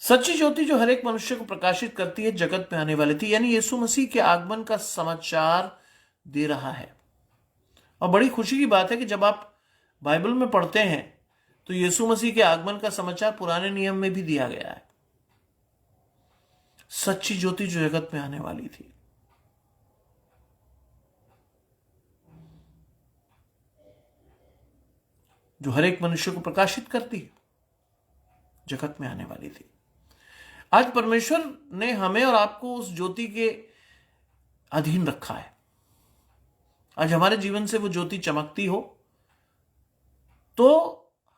सच्ची ज्योति जो हर एक मनुष्य को प्रकाशित करती है जगत में आने वाली थी, यानी यीशु मसीह के आगमन का समाचार दे रहा है। और बड़ी खुशी की बात है कि जब आप बाइबल में पढ़ते हैं तो यीशु मसीह के आगमन का समाचार पुराने नियम में भी दिया गया है। सच्ची ज्योति जो जगत में आने वाली थी। जो हर एक मनुष्य को प्रकाशित करती है, जगत में आने वाली थी। आज परमेश्वर ने हमें और आपको उस ज्योति के अधीन रखा है। आज हमारे जीवन से वो ज्योति चमकती हो तो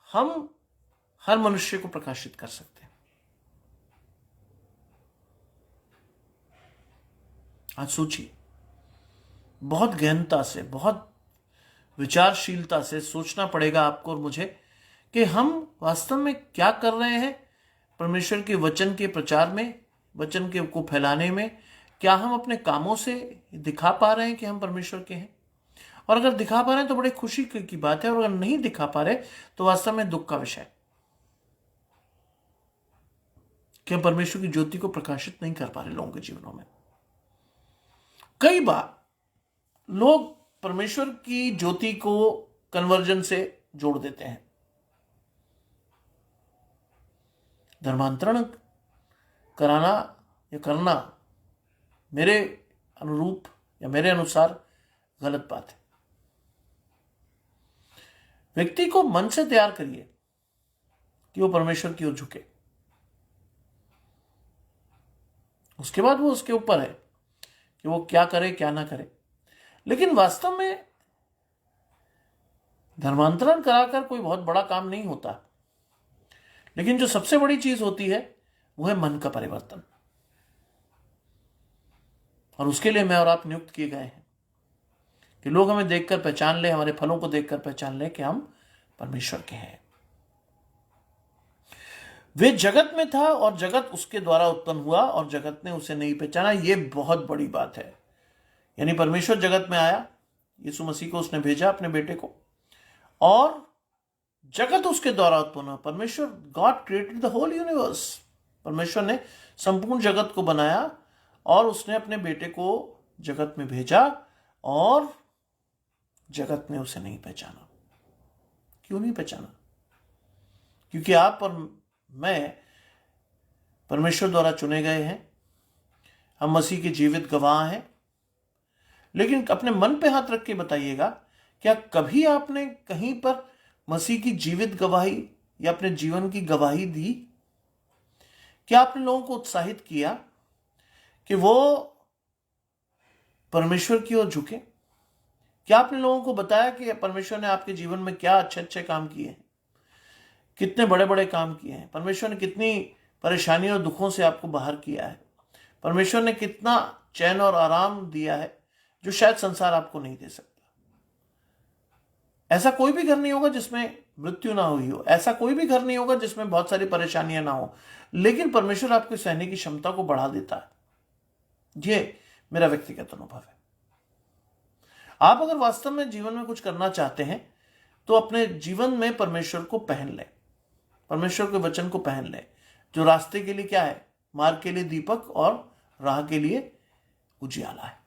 हम हर मनुष्य को प्रकाशित कर सकते हैं। आज सोचिए, बहुत गहनता से, बहुत विचारशीलता से सोचना पड़ेगा आपको और मुझे कि हम वास्तव में क्या कर रहे हैं परमेश्वर के वचन के प्रचार में, वचन के को फैलाने में। क्या हम अपने कामों से दिखा पा रहे हैं कि हम परमेश्वर के हैं? और अगर दिखा पा रहे हैं तो बड़े खुशी की बात है, और अगर नहीं दिखा पा रहे तो वास्तव में दुख का विषय है कि हम परमेश्वर की ज्योति को प्रकाशित नहीं कर पा रहे लोगों के जीवनों में। कई बार लोग परमेश्वर की ज्योति को कन्वर्जन से जोड़ देते हैं। धर्मांतरण कराना या करना मेरे अनुरूप या मेरे अनुसार गलत बात है। व्यक्ति को मन से तैयार करिए कि वो परमेश्वर की ओर झुके। उसके बाद वो उसके ऊपर है कि वो क्या करे क्या ना करे। लेकिन वास्तव में धर्मांतरण कराकर कोई बहुत बड़ा काम नहीं होता। लेकिन जो सबसे बड़ी चीज होती है वो है मन का परिवर्तन। और उसके लिए मैं और आप नियुक्त किए गए हैं कि लोग हमें देखकर पहचान ले, हमारे फलों को देखकर पहचान ले कि हम परमेश्वर के हैं। वे जगत में था और जगत उसके द्वारा उत्पन्न हुआ और जगत ने उसे नहीं पहचाना। यह बहुत बड़ी बात है। यानी परमेश्वर जगत में आया, यीशु मसीह को उसने भेजा अपने बेटे को, और जगत उसके द्वारा उत्पन्न हुआ। परमेश्वर, God created the whole universe. परमेश्वर ने संपूर्ण जगत को बनाया और उसने अपने बेटे को जगत में भेजा और जगत ने उसे नहीं पहचाना। क्यों नहीं पहचाना? क्योंकि आप और मैं परमेश्वर द्वारा चुने गए हैं। हम मसीह के जीवित गवाह हैं। लेकिन अपने मन पे हाथ रख के बताइएगा, क्या कभी आपने कहीं पर मसीह की जीवित गवाही या अपने जीवन की गवाही दी? क्या आपने लोगों को उत्साहित किया कि वो परमेश्वर की ओर झुके? क्या आपने लोगों को बताया कि परमेश्वर ने आपके जीवन में क्या अच्छे अच्छे काम किए हैं, कितने बड़े बड़े काम किए हैं, परमेश्वर ने कितनी परेशानियों और दुखों से आपको बाहर किया है, परमेश्वर ने कितना चैन और आराम दिया है जो शायद संसार आपको नहीं दे सकता। ऐसा कोई भी घर नहीं होगा जिसमें मृत्यु ना हुई हो। ऐसा कोई भी घर नहीं होगा जिसमें बहुत सारी परेशानियां ना हो। लेकिन परमेश्वर आपके सहने की क्षमता को बढ़ा देता है। ये मेरा व्यक्तिगत अनुभव है। आप अगर वास्तव में जीवन में कुछ करना चाहते हैं तो अपने जीवन में परमेश्वर को पहन लें, परमेश्वर के वचन को पहन लें, जो रास्ते के लिए क्या है, मार्ग के लिए दीपक और राह के लिए उजियाला है।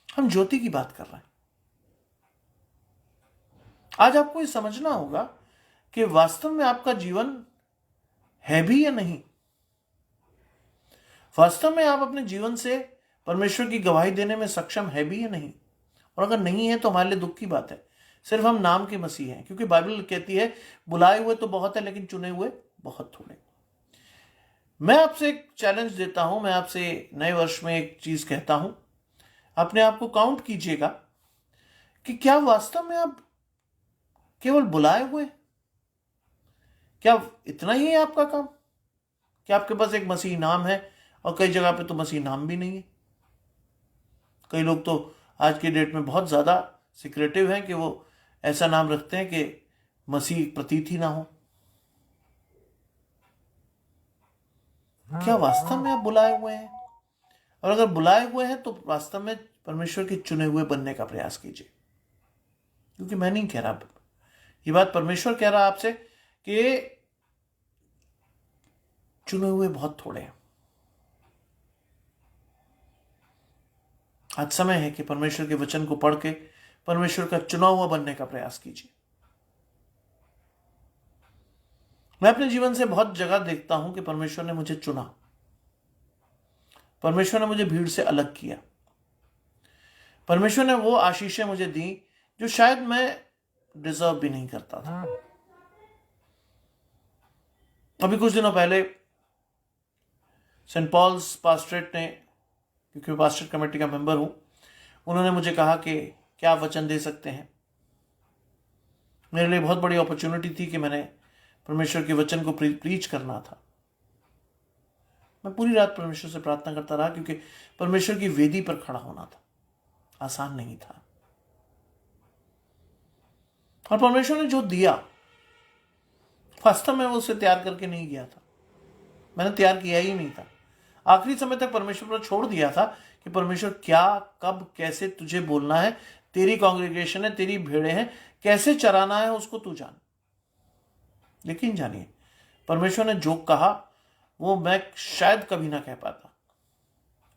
हम ज्योति की बात कर रहे हैं। आज आपको ये समझना होगा कि वास्तव में आपका जीवन है भी या नहीं। वास्तव में आप अपने जीवन से परमेश्वर की गवाही देने में सक्षम है भी या नहीं। और अगर नहीं है तो हमारे लिए दुख की बात है। सिर्फ हम नाम के मसीह हैं, क्योंकि बाइबल कहती है बुलाए हुए तो बहुत है लेकिन चुने हुए बहुत थोड़े। मैं आपसे एक चैलेंज देता हूं, मैं आपसे नए वर्ष में एक चीज कहता हूं। अपने आप को काउंट कीजिएगा कि क्या वास्तव में आप केवल बुलाए हुए, क्या इतना ही है आपका काम? क्या आपके पास एक मसीह नाम है और कई जगह पे तो मसीह नाम भी नहीं है? कई लोग तो आज की डेट में बहुत ज़्यादा सिक्रेटिव हैं कि वो ऐसा नाम रखते हैं कि मसीह प्रतीत ही ना हो। क्या वास्तव में आप बुलाए हुए हैं? और अगर बुलाए हुए हैं तो वास्तव में परमेश्वर के चुने हुए बनने का प्रयास कीजिए, क्योंकि मैं नहीं कह रहा, ये बात परमेश्वर कह रहा आपसे कि चुने हुए बहुत थोड़े हैं। आज समय है कि परमेश्वर के वचन को पढ़ के परमेश्वर का चुना हुआ बनने का प्रयास कीजिए। मैं अपने जीवन से बहुत जगह देखता हूं कि परमेश्वर ने मुझे चुना, परमेश्वर ने मुझे भीड़ से अलग किया, परमेश्वर ने वो आशीषें मुझे दी जो शायद मैं डिजर्व भी नहीं करता था। अभी कुछ दिनों पहले सेंट पॉल्स पास्टरेट ने, क्योंकि मैं पास्टरेट कमेटी का मेंबर हूं, उन्होंने मुझे कहा कि क्या आप वचन दे सकते हैं। मेरे लिए बहुत बड़ी अपॉर्चुनिटी थी कि मैंने परमेश्वर के वचन को प्रीच करना था। मैं पूरी रात परमेश्वर से प्रार्थना करता रहा, क्योंकि परमेश्वर की वेदी पर खड़ा होना था, आसान नहीं था। और परमेश्वर ने जो दिया, वास्तव में वो उसे तैयार करके नहीं गया था, मैंने तैयार किया ही नहीं था। आखिरी समय तक परमेश्वर पर छोड़ दिया था कि परमेश्वर क्या, कब, कैसे तुझे बोलना है, तेरी कांग्रेगेशन है, तेरी भेड़ें हैं, कैसे चराना है उसको तू जान। लेकिन जानिए, परमेश्वर ने जो कहा वो मैं शायद कभी ना कह पाता।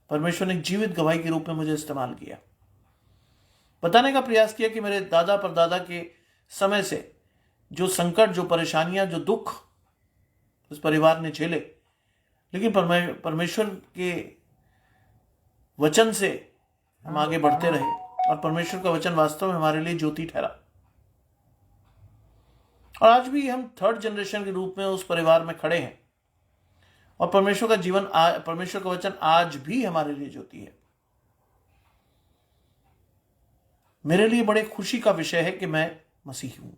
परमेश्वर ने जीवित गवाही के रूप में मुझे इस्तेमाल किया, बताने का प्रयास किया कि मेरे दादा परदादा के समय से जो संकट, जो परेशानियां, जो दुख उस परिवार ने झेले, लेकिन परमेश्वर के वचन से हम आगे बढ़ते रहे और परमेश्वर का वचन वास्तव में हमारे लिए ज्योति ठहरा। और आज भी हम थर्ड जनरेशन के रूप में उस परिवार में खड़े हैं और परमेश्वर का परमेश्वर का वचन आज भी हमारे लिए ज्योति है। मेरे लिए बड़े खुशी का विषय है कि मैं मसीही हूं।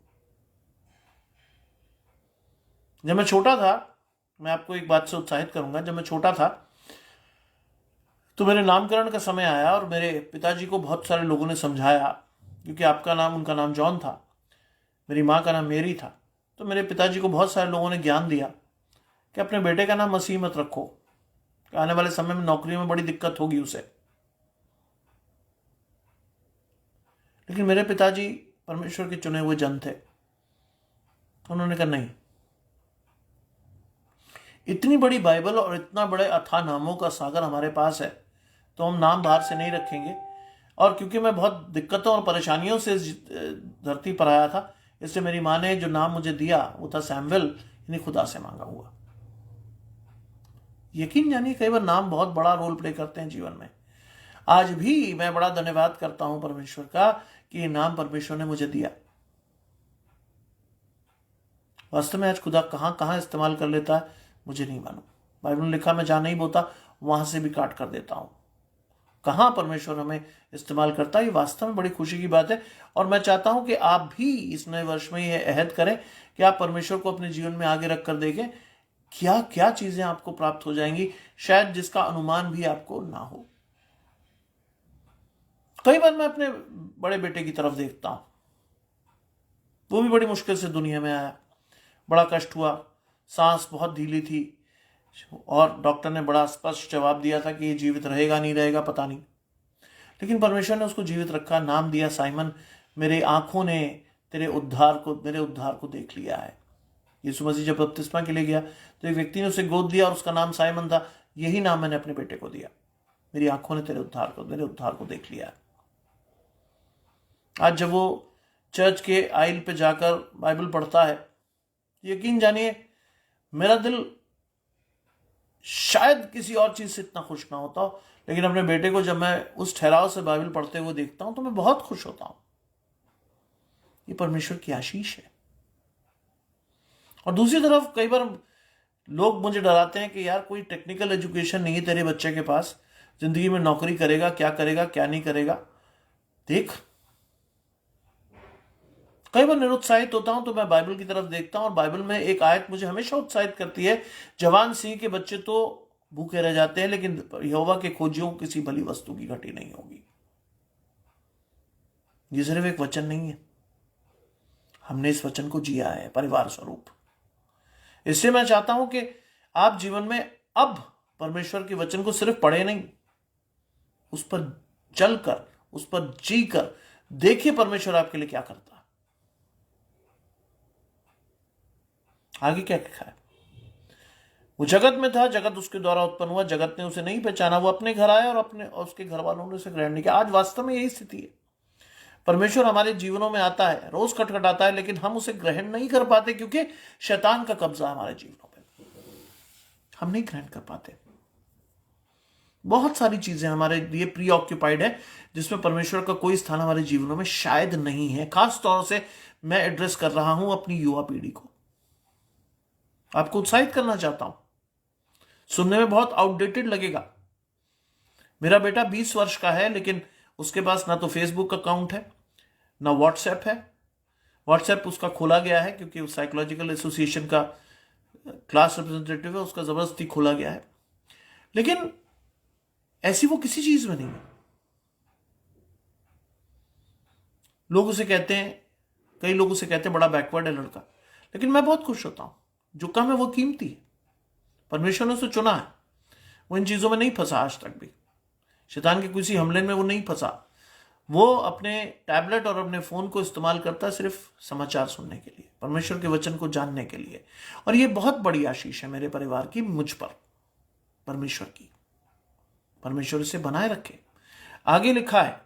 जब मैं छोटा था, मैं आपको एक बात से उत्साहित करूंगा, जब मैं छोटा था तो मेरे नामकरण का समय आया और मेरे पिताजी को बहुत सारे लोगों ने समझाया, क्योंकि आपका नाम, उनका नाम जॉन था, मेरी माँ का नाम मेरी था। तो मेरे पिताजी को बहुत सारे लोगों ने ज्ञान दिया कि अपने बेटे का नाम मसीह मत रखो, आने वाले समय में नौकरी में बड़ी दिक्कत होगी उसे। लेकिन मेरे पिताजी परमेश्वर के चुने हुए जन थे, उन्होंने कहा नहीं, इतनी बड़ी बाइबल और इतना बड़े अथाह नामों का सागर हमारे पास है, तो हम नाम बाहर से नहीं रखेंगे। और क्योंकि मैं बहुत दिक्कतों और परेशानियों से धरती पर आया था, इसलिए मेरी माँ ने जो नाम मुझे दिया वो था सैमुएल, यानी खुदा से मांगा हुआ। यकीन जानिए, कई बार नाम बहुत बड़ा रोल प्ले करते हैं जीवन में। आज भी मैं बड़ा धन्यवाद करता हूं परमेश्वर का कि ये नाम परमेश्वर ने मुझे दिया। वास्तव में आज खुदा कहां कहां इस्तेमाल कर लेता है मुझे नहीं मालूम। बाइबल में लिखा, मैं जहां नहीं बोता वहां से भी काट कर देता हूं। कहां परमेश्वर हमें इस्तेमाल करता है, ये वास्तव में बड़ी खुशी की बात है। और मैं चाहता हूं कि आप भी इस नए वर्ष में यह अहद करें कि आप परमेश्वर को अपने जीवन में आगे रख कर देखें, क्या क्या चीजें आपको प्राप्त हो जाएंगी, शायद जिसका अनुमान भी आपको ना हो। कई बार मैं अपने बड़े बेटे की तरफ देखता हूं, वो भी बड़ी मुश्किल से दुनिया में आया, बड़ा कष्ट हुआ, सांस बहुत ढीली थी और डॉक्टर ने बड़ा स्पष्ट जवाब दिया था कि ये जीवित रहेगा नहीं रहेगा पता नहीं। लेकिन परमेश्वर ने उसको जीवित रखा, नाम दिया साइमन। मेरे आंखों ने मेरे उद्धार को देख लिया है। यीशु मसीह जब बपतिस्मा के लिए गया तो एक व्यक्ति ने उसे गोद दिया और उसका नाम साइमन था। यही नाम मैंने अपने बेटे को दिया, मेरी आंखों ने मेरे उद्धार को देख लिया है। आज जब वो चर्च के आइल पे जाकर बाइबल पढ़ता है, यकीन जानिए मेरा दिल शायद किसी और चीज से इतना खुश ना होता हो, लेकिन अपने बेटे को जब मैं उस ठहराव से बाइबल पढ़ते हुए देखता हूं तो मैं बहुत खुश होता हूं। ये परमेश्वर की आशीष है। और दूसरी तरफ कई बार लोग मुझे डराते हैं कि यार कोई टेक्निकल एजुकेशन नहीं है तेरे बच्चे के पास, जिंदगी में नौकरी करेगा क्या नहीं करेगा। देख, कई बार निरुत्साहित होता हूं तो मैं बाइबल की तरफ देखता हूं और बाइबल में एक आयत मुझे हमेशा उत्साहित करती है, जवान सिंह के बच्चे तो भूखे रह जाते हैं लेकिन यहोवा के खोजियों को किसी भली वस्तु की घटी नहीं होगी। ये सिर्फ एक वचन नहीं है, हमने इस वचन को जिया है परिवार स्वरूप। इससे मैं चाहता हूं कि आप जीवन में अब परमेश्वर के वचन को सिर्फ पढ़े नहीं, उस पर चलकर, उस पर जीकर देखिए परमेश्वर आपके लिए क्या करता है। आगे क्या लिखा है? वो जगत में था, जगत उसके द्वारा उत्पन्न हुआ, जगत ने उसे नहीं पहचाना। वो अपने घर आया और उसके घर वालों ने उसे ग्रहण नहीं किया। आज वास्तव में यही स्थिति है। परमेश्वर हमारे जीवनों में आता है, रोज खटखटाता है, लेकिन हम उसे ग्रहण नहीं कर पाते क्योंकि शैतान का कब्जा हमारे जीवनों पर, हम नहीं ग्रहण कर पाते। बहुत सारी चीजें हमारे लिए प्री ऑक्यूपाइड है जिसमें परमेश्वर का कोई स्थान हमारे जीवनों में शायद नहीं है। खास तौर से मैं एड्रेस कर रहा हूं अपनी युवा पीढ़ी को, आपको उत्साहित करना चाहता हूं। सुनने में बहुत आउटडेटेड लगेगा। मेरा बेटा 20 वर्ष का है लेकिन उसके पास ना तो फेसबुक अकाउंट है ना व्हाट्सएप है। व्हाट्सएप उसका खोला गया है क्योंकि साइकोलॉजिकल एसोसिएशन का क्लास रिप्रेजेंटेटिव है, उसका जबरदस्ती खोला गया है, लेकिन ऐसी वो किसी चीज में नहीं है। लोग उसे कहते हैं, कई लोग उसे कहते हैं बड़ा बैकवर्ड है लड़का, लेकिन मैं बहुत खुश होता हूं। जो कम है वो कीमती है, परमेश्वर ने उसे चुना है। वो इन चीजों में नहीं फंसा, आज तक भी शैतान के किसी हमले में वो नहीं फंसा। वो अपने टैबलेट और अपने फोन को इस्तेमाल करता है सिर्फ समाचार सुनने के लिए, परमेश्वर के वचन को जानने के लिए। और ये बहुत बड़ी आशीष है मेरे परिवार की, मुझ पर, परमेश्वर की। परमेश्वर इसे बनाए रखे। आगे लिखा है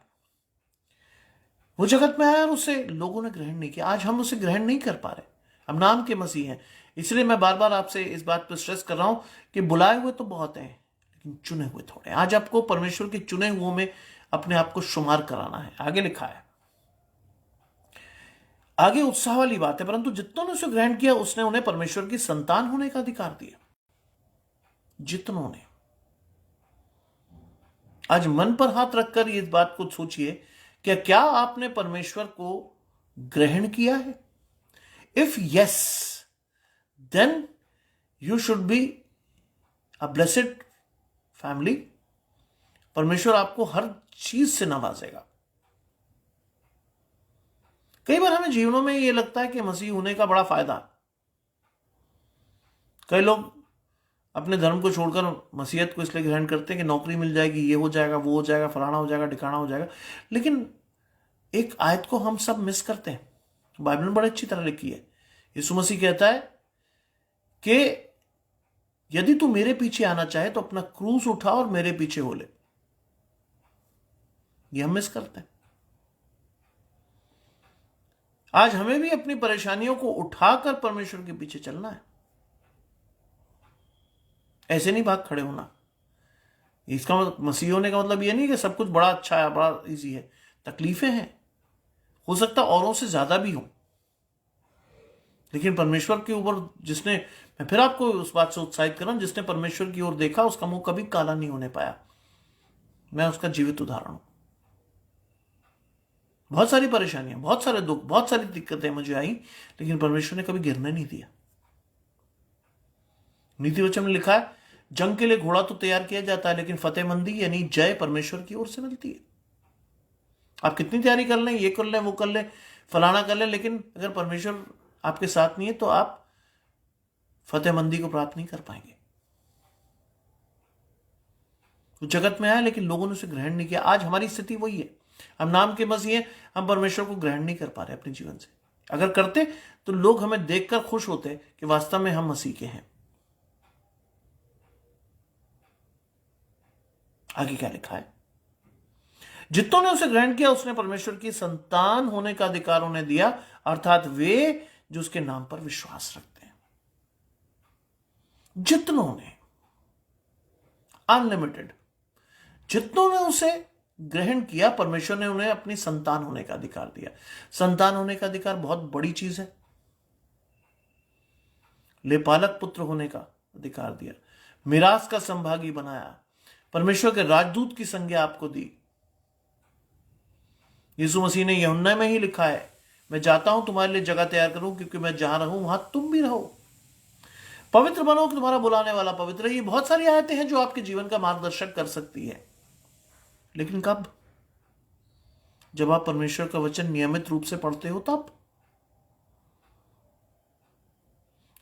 वो जगत में आया और उसे लोगों ने ग्रहण नहीं किया। आज हम उसे ग्रहण नहीं कर पा रहे। हम नाम के मसीह हैं, इसलिए मैं बार बार आपसे इस बात पर स्ट्रेस कर रहा हूं कि बुलाए हुए तो बहुत हैं लेकिन चुने हुए थोड़े। आज आपको परमेश्वर के चुने हुओं में अपने आप को शुमार कराना है। आगे लिखा है, आगे उत्साह वाली बात है, परंतु जितनों ने उसे ग्रहण किया उसने उन्हें परमेश्वर की संतान होने का अधिकार दिया। जितनों ने। आज मन पर हाथ रखकर इस बात को सोचिए, क्या आपने परमेश्वर को ग्रहण किया है? If yes, then you should be a blessed family. परमेश्वर आपको हर चीज से नवाजेगा। कई बार हमें जीवनों में यह लगता है कि मसीह होने का बड़ा फायदा। कई लोग अपने धर्म को छोड़कर मसीहत को इसलिए ग्रहण करते हैं कि नौकरी मिल जाएगी, ये हो जाएगा, वो हो जाएगा, फलाना हो जाएगा, ठिकाना हो जाएगा। लेकिन एक आयत को हम सब मिस करते हैं, बाइबल में बड़ी अच्छी तरह लिखी है। यीशु मसीह कहता है कि यदि तू मेरे पीछे आना चाहे तो अपना क्रूस उठा और मेरे पीछे हो ले। ये हम मिस करते हैं। आज हमें भी अपनी परेशानियों को उठाकर परमेश्वर के पीछे चलना है। ऐसे नहीं भाग खड़े होना। इसका मसीह होने का मतलब ये नहीं कि सब कुछ बड़ा अच्छा है, बड़ा इजी है। तकलीफें हैं, हो सकता औरों से ज्यादा भी हो, लेकिन परमेश्वर के ऊपर जिसने, मैं फिर आपको उस बात से उत्साहित कर रहा हूं, जिसने परमेश्वर की ओर देखा उसका मुंह कभी काला नहीं होने पाया। मैं उसका जीवित उदाहरण हूं। बहुत सारी परेशानियां, बहुत सारे दुख, बहुत सारी दिक्कतें मुझे आई, लेकिन परमेश्वर ने कभी गिरने नहीं दिया। नीति वचन में लिखा है, जंग के लिए घोड़ा तो तैयार किया जाता है लेकिन फतेहमंदी यानी जय परमेश्वर की ओर से मिलती है। आप कितनी तैयारी कर लें, ये कर लें, वो कर लें, फलाना कर लें, लेकिन अगर परमेश्वर आपके साथ नहीं है तो आप फतेहमंदी को प्राप्त नहीं कर पाएंगे। तो जगत में आया लेकिन लोगों ने उसे ग्रहण नहीं किया। आज हमारी स्थिति वही है। हम नाम के मसीह हैं, हम परमेश्वर को ग्रहण नहीं कर पा रहे अपने जीवन से। अगर करते तो लोग हमें देखकर खुश होते कि वास्तव में हम मसीह के हैं। आगे क्या लिखा है, जितनों ने उसे ग्रहण किया उसने परमेश्वर की संतान होने का अधिकार उन्हें दिया, अर्थात वे जो उसके नाम पर विश्वास रखते हैं। जितनों ने, अनलिमिटेड, जितनों ने उसे ग्रहण किया परमेश्वर ने उन्हें अपनी संतान होने का अधिकार दिया। संतान होने का अधिकार बहुत बड़ी चीज है। लेपालक पुत्र होने का अधिकार दिया, मिरास का संभागी बनाया, परमेश्वर के राजदूत की संज्ञा आपको दी। यीशु मसीह ने यूहन्ना में ही लिखा है, मैं जाता हूं तुम्हारे लिए जगह तैयार करूं, क्योंकि मैं जहां रहूं वहां तुम भी रहो। पवित्र बनो कि तुम्हारा बुलाने वाला पवित्र है। ये बहुत सारी आयतें हैं जो आपके जीवन का मार्गदर्शन कर सकती है, लेकिन कब? जब आप परमेश्वर का वचन नियमित रूप से पढ़ते हो तब।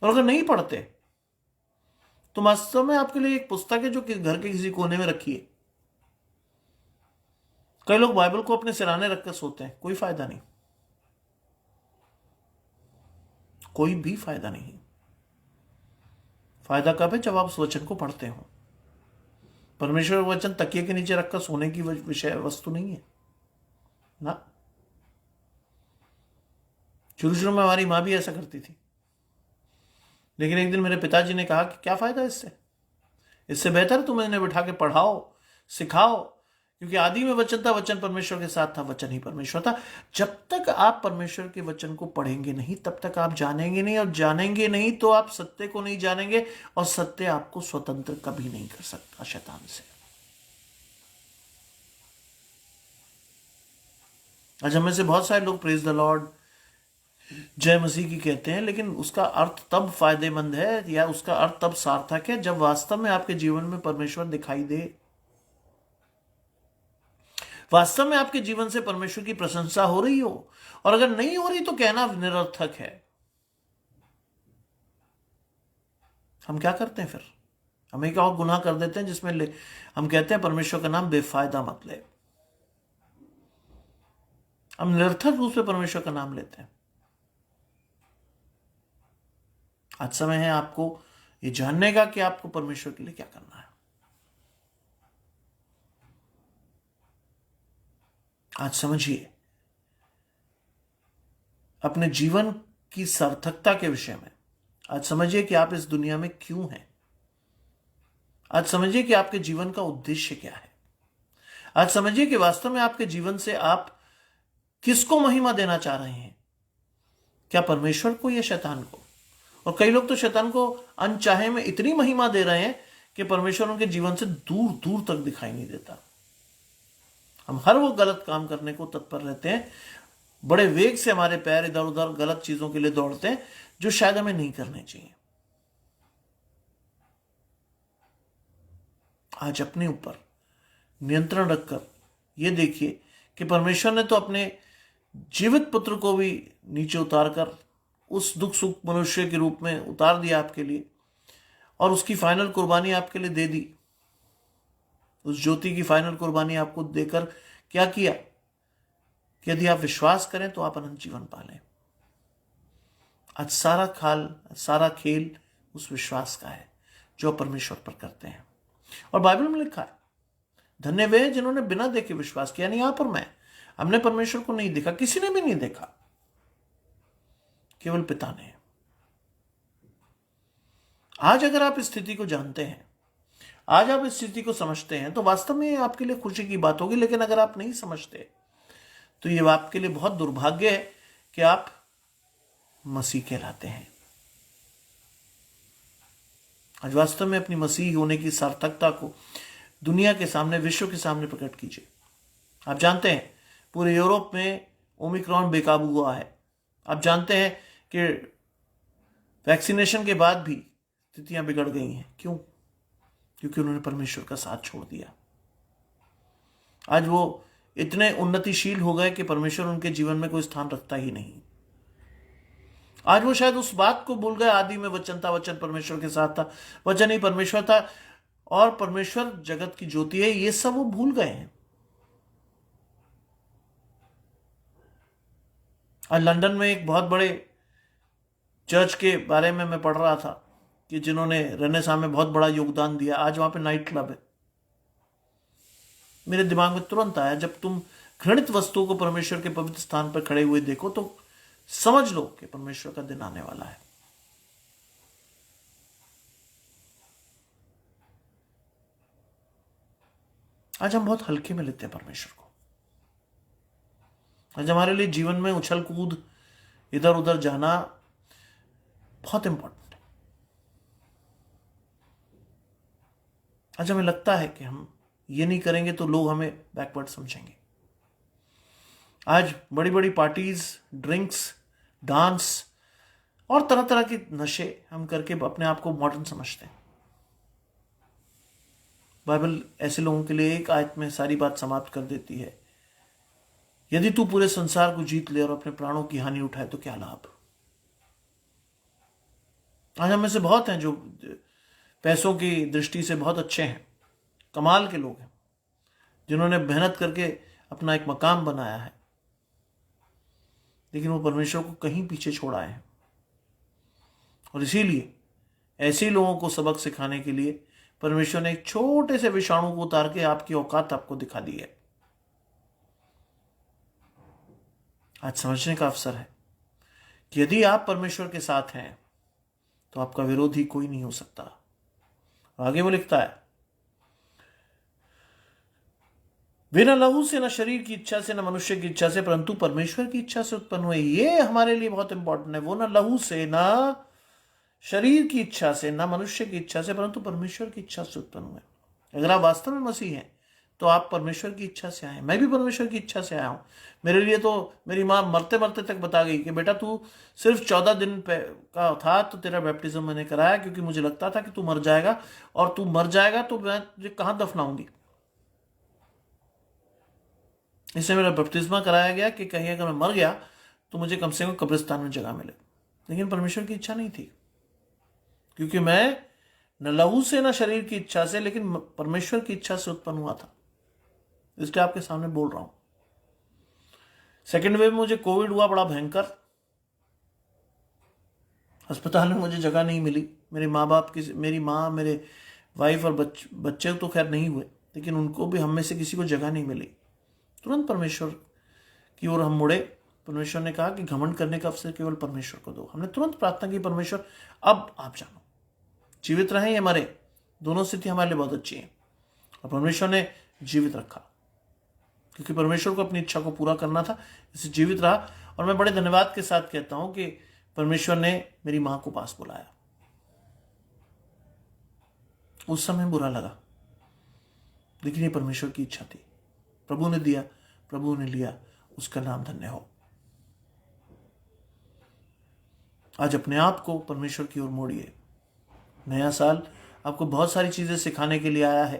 और अगर नहीं पढ़ते तो वास्तव में आपके लिए एक पुस्तक है जो कि घर के किसी कोने में रखी है। कई लोग बाइबल को अपने सिराने रखकर सोते हैं, कोई फायदा नहीं, कोई भी फायदा नहीं। फायदा कब है? जब आप उस वचन को पढ़ते हो। परमेश्वर का वचन तकिए के नीचे रखकर सोने की विषय वस्तु नहीं है ना। शुरू शुरू में हमारी मां भी ऐसा करती थी, लेकिन एक दिन मेरे पिताजी ने कहा कि क्या फायदा इससे, इससे बेहतर तुम इन्हें बिठा के पढ़ाओ, सिखाओ, क्योंकि आदि में वचन था, वचन परमेश्वर के साथ था, वचन ही परमेश्वर था। जब तक आप परमेश्वर के वचन को पढ़ेंगे नहीं तब तक आप जानेंगे नहीं, और जानेंगे नहीं तो आप सत्य को नहीं जानेंगे, और सत्य आपको स्वतंत्र कभी नहीं कर सकता शैतान से। आज हमें से बहुत सारे लोग प्रेज द लॉर्ड, जय मसीह की कहते हैं, लेकिन उसका अर्थ तब फायदेमंद है या उसका अर्थ तब सार्थक है जब वास्तव में आपके जीवन में परमेश्वर दिखाई दे, वास्तव में आपके जीवन से परमेश्वर की प्रशंसा हो रही हो। और अगर नहीं हो रही तो कहना निरर्थक है। हम क्या करते हैं फिर? हम एक और गुनाह कर देते हैं जिसमें हम कहते हैं परमेश्वर का नाम बेफायदा मत ले। हम निरर्थक रूप से परमेश्वर का नाम लेते हैं। आज समय है आपको ये जानने का कि आपको परमेश्वर के लिए क्या करना है। आज समझिए अपने जीवन की सार्थकता के विषय में। आज समझिए कि आप इस दुनिया में क्यों हैं। आज समझिए कि आपके जीवन का उद्देश्य क्या है। आज समझिए कि वास्तव में आपके जीवन से आप किसको महिमा देना चाह रहे हैं, क्या परमेश्वर को या शैतान को? और कई लोग तो शैतान को अनचाहे में इतनी महिमा दे रहे हैं कि परमेश्वर उनके जीवन से दूर दूर तक दिखाई नहीं देता। हम हर वो गलत काम करने को तत्पर रहते हैं, बड़े वेग से हमारे पैर इधर उधर गलत चीजों के लिए दौड़ते हैं जो शायद हमें नहीं करने चाहिए। आज अपने ऊपर नियंत्रण रखकर यह देखिए कि परमेश्वर ने तो अपने जीवित पुत्र को भी नीचे उतारकर उस दुख सुख मनुष्य के रूप में उतार दिया आपके लिए, और उसकी फाइनल कुर्बानी आपके लिए दे दी। उस ज्योति की फाइनल कुर्बानी आपको देकर क्या किया कि यदि आप विश्वास करें तो आप अनंत जीवन पालें। आज सारा खेल उस विश्वास का है जो परमेश्वर पर करते हैं। और बाइबल में लिखा है, धन्य वे जिन्होंने बिना देखे विश्वास किया। नहीं आप और मैं, हमने परमेश्वर को नहीं देखा, किसी ने भी नहीं देखा, केवल पिता ने। आज अगर आप इस स्थिति को जानते हैं, आज आप इस स्थिति को समझते हैं, तो वास्तव में आपके लिए खुशी की बात होगी। लेकिन अगर आप नहीं समझते तो ये आपके लिए बहुत दुर्भाग्य है कि आप मसीह कहलाते हैं। आज वास्तव में अपनी मसीह होने की सार्थकता को दुनिया के सामने, विश्व के सामने प्रकट कीजिए। आप जानते हैं पूरे यूरोप में ओमिक्रॉन बेकाबू हुआ है। आप जानते हैं कि वैक्सीनेशन के बाद भी स्थितियां बिगड़ गई हैं। क्यों? क्योंकि उन्होंने परमेश्वर का साथ छोड़ दिया। आज वो इतने उन्नतिशील हो गए कि परमेश्वर उनके जीवन में कोई स्थान रखता ही नहीं। आज वो शायद उस बात को भूल गए, आदि में वचन था, वचन परमेश्वर के साथ था, वचन ही परमेश्वर था, और परमेश्वर जगत की ज्योति है, ये सब वो भूल गए हैं। आज लंदन में एक बहुत बड़े चर्च के बारे में मैं पढ़ रहा था कि जिन्होंने रेनेसां में बहुत बड़ा योगदान दिया। आज वहां पे नाइट क्लब है। मेरे दिमाग में तुरंत आया, जब तुम घृणित वस्तुओं को परमेश्वर के पवित्र स्थान पर खड़े हुए देखो तो समझ लो कि परमेश्वर का दिन आने वाला है। आज हम बहुत हल्के में लेते हैं परमेश्वर को। आज हमारे लिए जीवन में उछल कूद, इधर उधर जाना बहुत इंपॉर्टेंट है। आज हमें लगता है कि हम ये नहीं करेंगे तो लोग हमें बैकवर्ड समझेंगे। आज बड़ी बड़ी पार्टीज, ड्रिंक्स, डांस और तरह तरह के नशे हम करके अपने आप को मॉडर्न समझते हैं। बाइबल ऐसे लोगों के लिए एक आयत में सारी बात समाप्त कर देती है, यदि तू पूरे संसार को जीत ले और अपने प्राणों की हानि उठाए तो क्या लाभ। आज हम में से बहुत हैं जो पैसों की दृष्टि से बहुत अच्छे हैं, कमाल के लोग हैं, जिन्होंने मेहनत करके अपना एक मकाम बनाया है, लेकिन वो परमेश्वर को कहीं पीछे छोड़ आए हैं। और इसीलिए ऐसे लोगों को सबक सिखाने के लिए परमेश्वर ने एक छोटे से विषाणु को उतार के आपकी औकात आपको दिखा दी है। आज समझने का अवसर है कि यदि आप परमेश्वर के साथ हैं तो आपका विरोधी कोई नहीं हो सकता। आगे वो लिखता है, वे न लहू से, न शरीर की इच्छा से, न मनुष्य की इच्छा से, परंतु परमेश्वर की इच्छा से उत्पन्न हुए। ये हमारे लिए बहुत इंपॉर्टेंट है। वो न लहू से, न शरीर की इच्छा से, न मनुष्य की इच्छा से, परंतु परमेश्वर की इच्छा से उत्पन्न हुए। अगर आप वास्तव में मसीह हैं तो आप परमेश्वर की इच्छा से आए। मैं भी परमेश्वर की इच्छा से आया हूं। मेरे लिए तो मेरी माँ मरते मरते तक बता गई कि बेटा तू सिर्फ 14 दिन का था तो तेरा बैप्टिज्म मैंने कराया, क्योंकि मुझे लगता था कि तू मर जाएगा, और तू मर जाएगा तो मैं तुझे कहां दफनाऊंगी। इससे मेरा बपतिस्मा कराया गया कि कहीं अगर मैं मर गया तो मुझे कम से कम कब्रिस्तान में जगह मिले। लेकिन परमेश्वर की इच्छा नहीं थी, क्योंकि मैं न लहू से न शरीर की इच्छा से, लेकिन परमेश्वर की इच्छा से उत्पन्न हुआ था। इसलिए आपके सामने बोल रहा हूं। सेकेंड वेव में मुझे कोविड हुआ, बड़ा भयंकर। अस्पताल में मुझे जगह नहीं मिली। मेरे माँ बाप की, मेरी माँ, मेरे वाइफ और बच्चे तो खैर नहीं हुए, लेकिन उनको भी, हम में से किसी को जगह नहीं मिली। तुरंत परमेश्वर की ओर हम मुड़े। परमेश्वर ने कहा कि घमंड करने का अवसर केवल परमेश्वर को दो। हमने तुरंत प्रार्थना की, परमेश्वर अब आप जानो, जीवित रहें या मरे, दोनों स्थिति हमारे लिए बहुत अच्छी है। और परमेश्वर ने जीवित रखा, क्योंकि परमेश्वर को अपनी इच्छा को पूरा करना था, इसे जीवित रहा। और मैं बड़े धन्यवाद के साथ कहता हूं कि परमेश्वर ने मेरी मां को पास बुलाया। उस समय बुरा लगा, लेकिन ये परमेश्वर की इच्छा थी। प्रभु ने दिया, प्रभु ने लिया, उसका नाम धन्य हो। आज अपने आप को परमेश्वर की ओर मोड़िए। नया साल आपको बहुत सारी चीजें सिखाने के लिए आया है,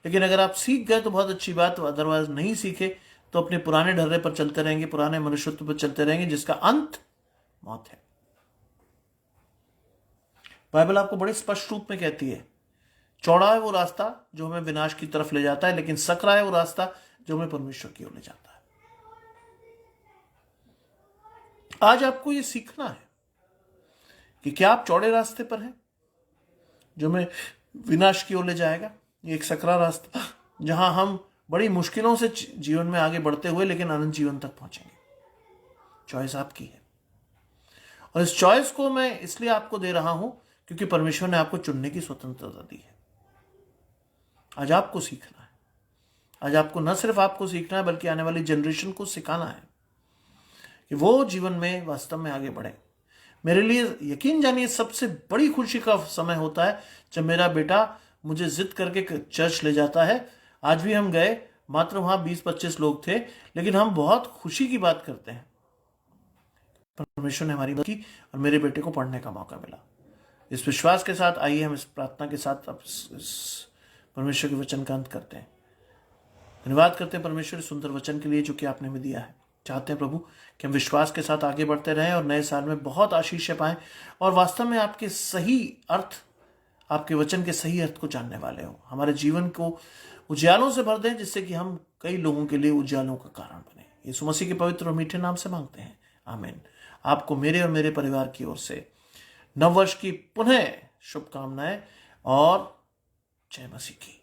लेकिन अगर आप सीख गए तो बहुत अच्छी बात, अदरवाइज नहीं सीखे तो अपने पुराने ढर्रे पर चलते रहेंगे, पुराने मनुष्यत्व पर चलते रहेंगे, जिसका अंत मौत है। बाइबल आपको बड़े स्पष्ट रूप में कहती है, चौड़ा है वो रास्ता जो हमें विनाश की तरफ ले जाता है, लेकिन सकरा है वो रास्ता जो हमें परमेश्वर की ओर ले जाता है। आज आपको ये सीखना है कि क्या आप चौड़े रास्ते पर हैं जो हमें विनाश की ओर ले जाएगा, ये एक सकरा रास्ता जहां हम बड़ी मुश्किलों से जीवन में आगे बढ़ते हुए लेकिन अनंत जीवन तक पहुंचेंगे। चॉइस आपकी है, और इस चॉइस को मैं इसलिए आपको दे रहा हूं क्योंकि परमेश्वर ने आपको चुनने की स्वतंत्रता दी है। आज आपको सीखना है। आज आपको न सिर्फ आपको सीखना है, बल्कि आने वाली जनरेशन को सिखाना है कि वो जीवन में वास्तव में आगे बढ़े। मेरे लिए यकीन जानिए सबसे बड़ी खुशी का समय होता है जब मेरा बेटा मुझे जिद करके चर्च ले जाता है। आज भी हम गए, मात्र वहां 20-25 लोग थे, लेकिन हम बहुत खुशी की बात करते हैं, परमेश्वर ने हमारी मदद की और मेरे बेटे को पढ़ने का मौका मिला। इस विश्वास के साथ आइए हम इस प्रार्थना के साथ अब इस परमेश्वर के वचन का अंत करते हैं। धन्यवाद करते हैं परमेश्वर सुंदर वचन के लिए जो कि आपने हमें दिया है। चाहते हैं प्रभु कि हम विश्वास के साथ आगे बढ़ते रहें और नए साल में बहुत आशीष पाएं और वास्तव में आपके सही अर्थ, आपके वचन के सही अर्थ को जानने वाले हो। हमारे जीवन को उजालों से भर दें, जिससे कि हम कई लोगों के लिए उजालों का कारण बने। यीशु मसीह के पवित्र और मीठे नाम से मांगते हैं, आमीन। आपको मेरे और मेरे परिवार की ओर से नव वर्ष की पुनः शुभकामनाएं और जय मसीह की।